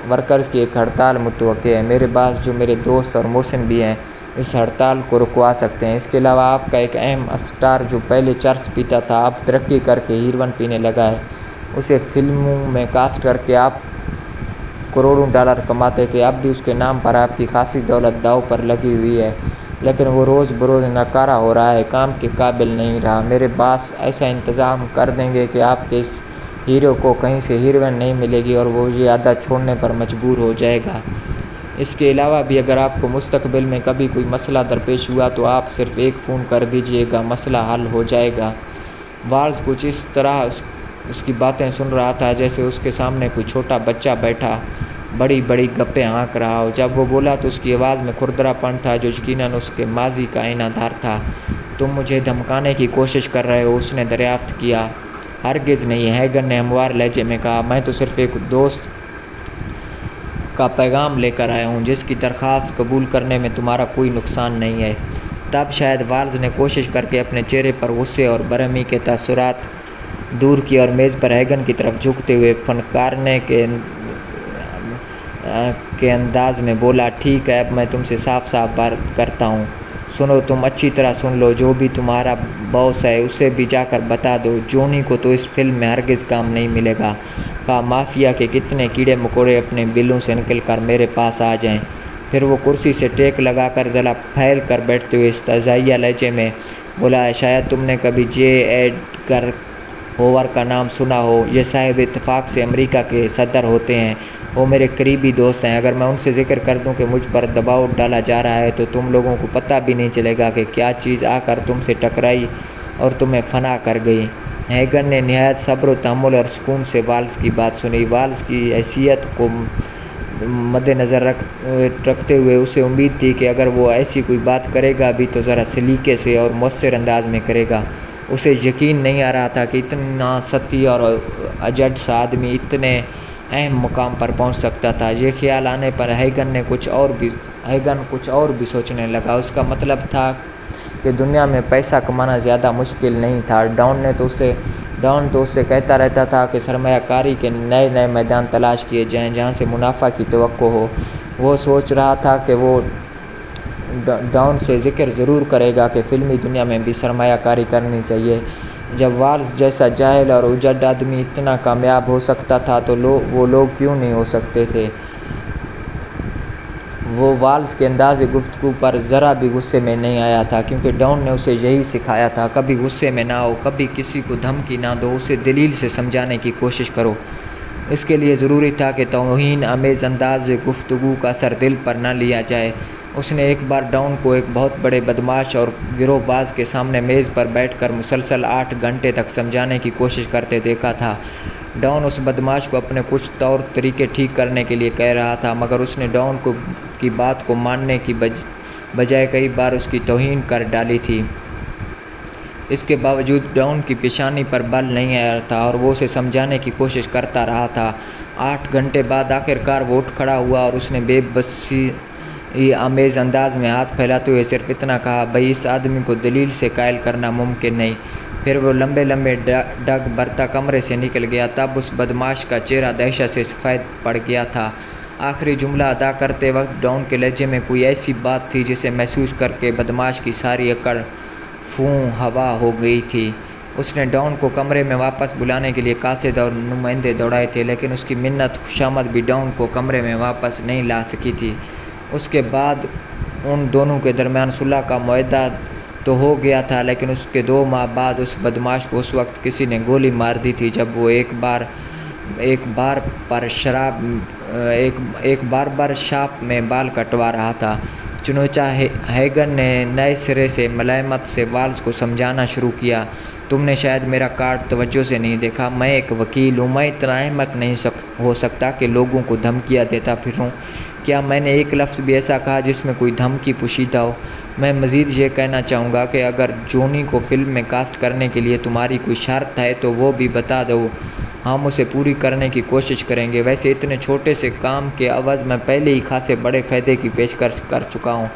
ورکرز کی ایک ہڑتال متوقع ہے۔ میرے پاس جو میرے دوست اور موشن بھی ہیں اس ہڑتال کو رکوا سکتے ہیں۔ اس کے علاوہ آپ کا ایک اہم اسٹار جو پہلے چرس پیتا تھا اب ترقی کر کے ہیروئن پینے لگا ہے، اسے فلموں میں کاسٹ کر کے آپ کروڑوں ڈالر کماتے تھے۔ اب بھی اس کے نام پر آپ کی خاصی دولت داؤ پر لگی ہوئی ہے، لیکن وہ روز بروز ناکارہ ہو رہا ہے، کام کے قابل نہیں رہا۔ میرے باس ایسا انتظام کر دیں گے کہ آپ کے اس ہیرو کو کہیں سے ہیروئن نہیں ملے گی اور وہ یہ عادت چھوڑنے پر مجبور ہو جائے گا۔ اس کے علاوہ بھی اگر آپ کو مستقبل میں کبھی کوئی مسئلہ درپیش ہوا تو آپ صرف ایک فون کر دیجئے گا، مسئلہ حل ہو جائے گا۔ والز کچھ اس طرح اس کی باتیں سن رہا تھا جیسے اس کے سامنے کوئی چھوٹا بچہ بیٹھا بڑی بڑی گپیں ہانک رہا ہو۔ جب وہ بولا تو اس کی آواز میں کھردرا پن تھا جو یقیناً اس کے ماضی کا آئینہ دار تھا۔ تم مجھے دھمکانے کی کوشش کر رہے ہو؟ اس نے دریافت کیا۔ ہرگز نہیں، ہیگن نے ہموار لہجے میں کہا، میں تو صرف ایک دوست کا پیغام لے کر آیا ہوں جس کی درخواست قبول کرنے میں تمہارا کوئی نقصان نہیں ہے۔ تب شاید والز نے کوشش کر کے اپنے چہرے پر غصے اور برہمی کے تاثرات دور کیے اور میز پر ہیگن کی طرف جھکتے ہوئے فنکارنے کے انداز میں بولا، ٹھیک ہے، اب میں تم سے صاف صاف بات کرتا ہوں، سنو، تم اچھی طرح سن لو، جو بھی تمہارا باس ہے اسے بھی جا کر بتا دو، جونی کو تو اس فلم میں ہرگز کام نہیں ملے گا۔ کہا، مافیا کے کتنے کیڑے مکوڑے اپنے بلوں سے نکل کر میرے پاس آ جائیں۔ پھر وہ کرسی سے ٹیک لگا کر ذرا پھیل کر بیٹھتے ہوئے استہزائیہ لہجے میں بولا، شاید تم نے کبھی جے ایڈگر ہوور کا نام سنا ہو، یہ صاحب اتفاق سے امریکہ کے صدر ہوتے ہیں، وہ میرے قریبی دوست ہیں۔ اگر میں ان سے ذکر کر دوں کہ مجھ پر دباؤ ڈالا جا رہا ہے تو تم لوگوں کو پتہ بھی نہیں چلے گا کہ کیا چیز آ کر تم سے ٹکرائی اور تمہیں فنا کر گئی۔ ہیگن نے نہایت صبر و تحمل اور سکون سے والز کی بات سنی۔ والز کی حیثیت کو مد نظر رکھتے ہوئے اسے امید تھی کہ اگر وہ ایسی کوئی بات کرے گا بھی تو ذرا سلیقے سے اور مؤثر انداز میں کرے گا۔ اسے یقین نہیں آ رہا تھا کہ اتنا ستی اور اجڈ سا آدمی اتنے اہم مقام پر پہنچ سکتا تھا۔ یہ خیال آنے پر ہیگن کچھ اور بھی سوچنے لگا۔ اس کا مطلب تھا کہ دنیا میں پیسہ کمانا زیادہ مشکل نہیں تھا۔ ڈاؤن تو اس سے کہتا رہتا تھا کہ سرمایہ کاری کے نئے نئے میدان تلاش کیے جائیں جہاں سے منافع کی توقع ہو۔ وہ سوچ رہا تھا کہ وہ ڈاؤن سے ذکر ضرور کرے گا کہ فلمی دنیا میں بھی سرمایہ کاری کرنی چاہیے۔ جب والز جیسا جاہل اور اجڑ آدمی اتنا کامیاب ہو سکتا تھا تو وہ لوگ کیوں نہیں ہو سکتے تھے؟ وہ والز کے انداز گفتگو پر ذرا بھی غصے میں نہیں آیا تھا، کیونکہ ڈاؤن نے اسے یہی سکھایا تھا، کبھی غصے میں نہ ہو، کبھی کسی کو دھمکی نہ دو، اسے دلیل سے سمجھانے کی کوشش کرو۔ اس کے لیے ضروری تھا کہ توہین آمیز انداز گفتگو کا اثر دل پر نہ لیا جائے۔ اس نے ایک بار ڈاؤن کو ایک بہت بڑے بدمعاش اور گروہ باز کے سامنے میز پر بیٹھ کر مسلسل 8 گھنٹے تک سمجھانے کی کوشش کرتے دیکھا تھا۔ ڈاؤن اس بدمعاش کو اپنے کچھ طور طریقے ٹھیک کرنے کے لیے کہہ رہا تھا، مگر اس نے ڈاؤن کی بات کو ماننے کی بجائے کئی بار اس کی توہین کر ڈالی تھی۔ اس کے باوجود ڈاؤن کی پیشانی پر بل نہیں آیا تھا اور وہ اسے سمجھانے کی کوشش کرتا رہا تھا۔ 8 گھنٹے بعد آخرکار وہ اٹھ کھڑا ہوا اور اس نے بے بسی آمیز انداز میں ہاتھ پھیلاتے ہوئے صرف اتنا کہا، بھئی اس آدمی کو دلیل سے قائل کرنا ممکن نہیں۔ پھر وہ لمبے لمبے ڈگ برتا کمرے سے نکل گیا۔ تب اس بدمعاش کا چہرہ دہشت سے سفید پڑ گیا تھا۔ آخری جملہ ادا کرتے وقت ڈاؤن کے لہجے میں کوئی ایسی بات تھی جسے محسوس کر کے بدمعاش کی ساری اکڑ فوں ہوا ہو گئی تھی۔ اس نے ڈاؤن کو کمرے میں واپس بلانے کے لیے قاصد اور نمائندے دوڑائے تھے، لیکن اس کی منت خوشامد بھی ڈاؤن کو کمرے میں واپس نہیں لا سکی تھی۔ اس کے بعد ان دونوں کے درمیان صلح کا معاہدہ تو ہو گیا تھا، لیکن اس کے 2 ماہ بعد اس بدمعاش کو اس وقت کسی نے گولی مار دی تھی جب وہ ایک باربر شاپ میں بال کٹوا رہا تھا۔ چنانچہ ہیگن نے نئے سرے سے ملائمت سے والز کو سمجھانا شروع کیا، تم نے شاید میرا کارڈ توجہ سے نہیں دیکھا۔ میں ایک وکیل ہوں، میں اتنا احمق نہیں ہو سکتا کہ لوگوں کو دھمکیاں دیتا پھروں۔ کیا میں نے ایک لفظ بھی ایسا کہا جس میں کوئی دھمکی پوشیدہ ہو؟ میں مزید یہ کہنا چاہوں گا کہ اگر جونی کو فلم میں کاسٹ کرنے کے لیے تمہاری کوئی شرط ہے تو وہ بھی بتا دو، ہم اسے پوری کرنے کی کوشش کریں گے۔ ویسے اتنے چھوٹے سے کام کے عوض میں پہلے ہی خاصے بڑے فائدے کی پیشکش کر چکا ہوں،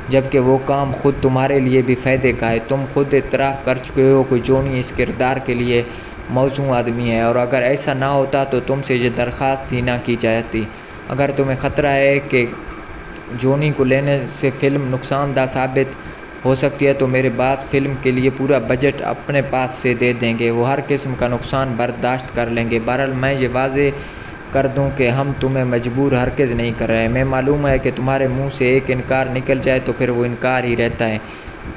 جبکہ وہ کام خود تمہارے لیے بھی فائدے کا ہے۔ تم خود اعتراف کر چکے ہو کہ جونی اس کردار کے لیے موزوں آدمی ہے، اور اگر ایسا نہ ہوتا تو تم سے یہ درخواست ہی نہ کی جاتی۔ اگر تمہیں خطرہ ہے کہ جونی کو لینے سے فلم نقصان دہ ثابت ہو سکتی ہے تو میرے باس فلم کے لیے پورا بجٹ اپنے پاس سے دے دیں گے، وہ ہر قسم کا نقصان برداشت کر لیں گے۔ بہرحال میں یہ واضح کر دوں کہ ہم تمہیں مجبور ہرگز نہیں کر رہے ہیں۔ میں معلوم ہے کہ تمہارے منہ سے ایک انکار نکل جائے تو پھر وہ انکار ہی رہتا ہے۔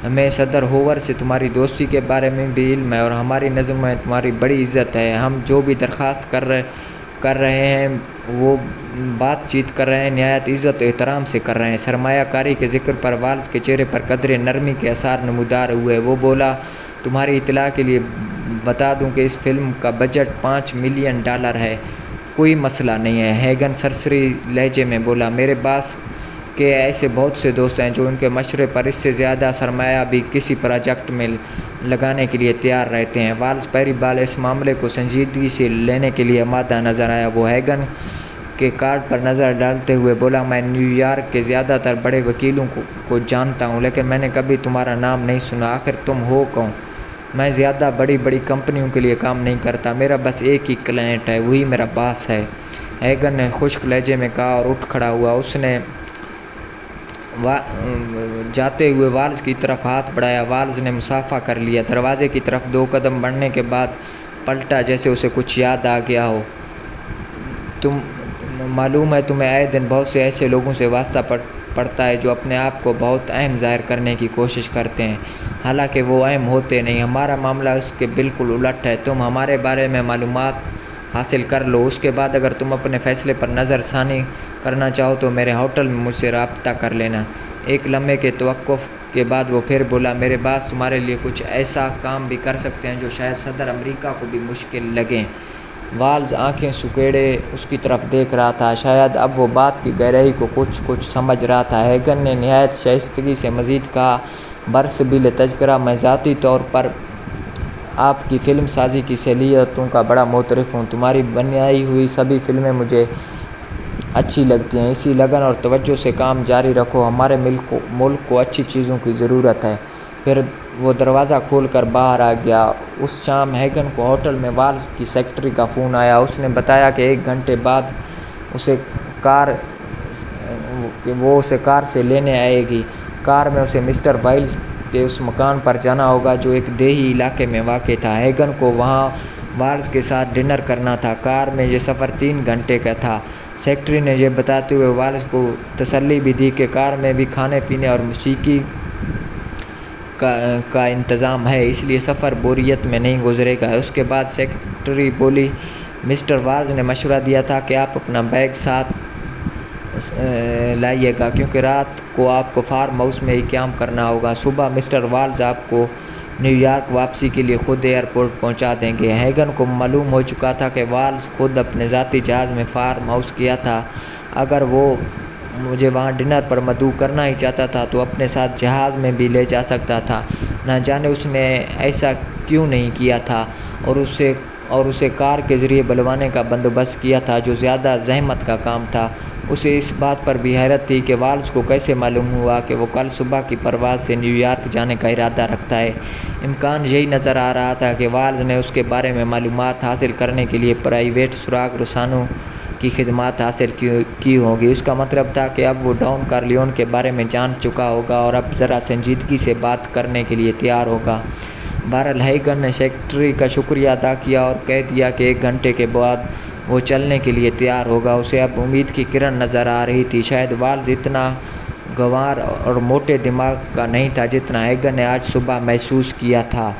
ہمیں صدر ہوور سے تمہاری دوستی کے بارے میں بھی علم ہے اور ہماری نظر میں تمہاری بڑی عزت ہے۔ ہم جو بھی درخواست کر رہے ہیں، وہ بات چیت کر رہے ہیں، نہایت عزت و احترام سے کر رہے ہیں۔ سرمایہ کاری کے ذکر پر والز کے چہرے پر قدرے نرمی کے آثار نمودار ہوئے۔ وہ بولا، تمہاری اطلاع کے لیے بتا دوں کہ اس فلم کا بجٹ $5 ملین ہے۔ کوئی مسئلہ نہیں ہے، ہیگن سرسری لہجے میں بولا۔ میرے باس کے ایسے بہت سے دوست ہیں جو ان کے مشورے پر اس سے زیادہ سرمایہ بھی کسی پروجیکٹ میں لگانے کے لیے تیار رہتے ہیں۔ والز پہلی بار اس معاملے کو سنجیدگی سے لینے کے لیے آمادہ نظر آیا۔ وہ ہیگن کے کارڈ پر نظر ڈالتے ہوئے بولا، میں نیو یارک کے زیادہ تر بڑے وکیلوں کو جانتا ہوں، لیکن میں نے کبھی تمہارا نام نہیں سنا۔ آخر تم ہو کون؟ میں زیادہ بڑی کمپنیوں کے لیے کام نہیں کرتا، میرا بس ایک ہی کلائنٹ ہے، وہی میرا باس ہے، ہیگن نے خشک لہجے میں کہا اور اٹھ کھڑا ہوا۔ اس نے جاتے ہوئے والز کی طرف ہاتھ بڑھایا۔ والز نے مصافحہ کر لیا، دروازے کی طرف 2 قدم بڑھنے کے بعد پلٹا جیسے اسے کچھ یاد آ گیا ہو۔ معلوم ہے تمہیں آئے دن بہت سے ایسے لوگوں سے واسطہ پڑتا ہے جو اپنے آپ کو بہت اہم ظاہر کرنے کی کوشش کرتے ہیں، حالانکہ وہ اہم ہوتے نہیں۔ ہمارا معاملہ اس کے بالکل الٹ ہے۔ تم ہمارے بارے میں معلومات حاصل کر لو، اس کے بعد اگر تم اپنے فیصلے پر نظر ثانی کرنا چاہو تو میرے ہوٹل میں مجھ سے رابطہ کر لینا۔ ایک لمحے کے توقف کے بعد وہ پھر بولا، میرے باس تمہارے لیے کچھ ایسا کام بھی کر سکتے ہیں جو شاید صدر امریکہ کو بھی مشکل لگیں۔ والز آنکھیں سکیڑے اس کی طرف دیکھ رہا تھا، شاید اب وہ بات کی گہرائی کو کچھ سمجھ رہا تھا۔ ہیگن نے نہایت شائستگی سے مزید کہا، برسبیل تذکرہ میں ذاتی طور پر آپ کی فلم سازی کی صلاحیتوں کا بڑا معترف ہوں۔ تمہاری بنائی ہوئی سبھی فلمیں مجھے اچھی لگتی ہیں۔ اسی لگن اور توجہ سے کام جاری رکھو، ہمارے ملک کو اچھی چیزوں کی ضرورت ہے۔ پھر وہ دروازہ کھول کر باہر آ گیا۔ اس شام ہیگن کو ہوٹل میں والز کی سیکرٹری کا فون آیا۔ اس نے بتایا کہ 1 گھنٹے بعد وہ اسے کار سے لینے آئے گی۔ کار میں اسے مسٹر وائلز کے اس مکان پر جانا ہوگا جو ایک دیہی علاقے میں واقع تھا۔ ہیگن کو وہاں والز کے ساتھ ڈنر کرنا تھا۔ کار میں یہ سفر 3 گھنٹے کا تھا۔ سیکرٹری نے یہ بتاتے ہوئے والز کو تسلی بھی دی کہ کار میں بھی کھانے پینے اور موسیقی کا انتظام ہے، اس لیے سفر بوریت میں نہیں گزرے گا۔ اس کے بعد سیکرٹری بولی، مسٹر والز نے مشورہ دیا تھا کہ آپ اپنا بیگ ساتھ لائیے گا کیونکہ رات کو آپ کو فارم ہاؤس میں ہی قیام کرنا ہوگا۔ صبح مسٹر والز آپ کو نیو یارک واپسی کے لیے خود ایئرپورٹ پہنچا دیں گے۔ ہیگن کو معلوم ہو چکا تھا کہ والز خود اپنے ذاتی جہاز میں فارم ہاؤس گیا تھا۔ اگر وہ مجھے وہاں ڈنر پر مدعو کرنا ہی چاہتا تھا تو اپنے ساتھ جہاز میں بھی لے جا سکتا تھا۔ نہ جانے اس نے ایسا کیوں نہیں کیا تھا اور اسے کار کے ذریعے بلوانے کا بندوبست کیا تھا جو زیادہ زحمت کا کام تھا۔ اسے اس بات پر بھی حیرت تھی کہ والز کو کیسے معلوم ہوا کہ وہ کل صبح کی پرواز سے نیو یارک جانے کا ارادہ رکھتا ہے۔ امکان یہی نظر آ رہا تھا کہ والز نے اس کے بارے میں معلومات حاصل کرنے کے لیے پرائیویٹ سراغ رسانوں کی خدمات حاصل کی ہوگی۔ اس کا مطلب تھا کہ اب وہ ڈان کارلیون کے بارے میں جان چکا ہوگا اور اب ذرا سنجیدگی سے بات کرنے کے لیے تیار ہوگا۔ بہرحال ہیگن نے سیکرٹری کا شکریہ ادا کیا اور کہہ دیا کہ 1 گھنٹے کے بعد وہ چلنے کے لیے تیار ہوگا۔ اسے اب امید کی کرن نظر آ رہی تھی۔ شاید والز اتنا گنوار اور موٹے دماغ کا نہیں تھا جتنا ہیگن نے آج صبح محسوس کیا تھا۔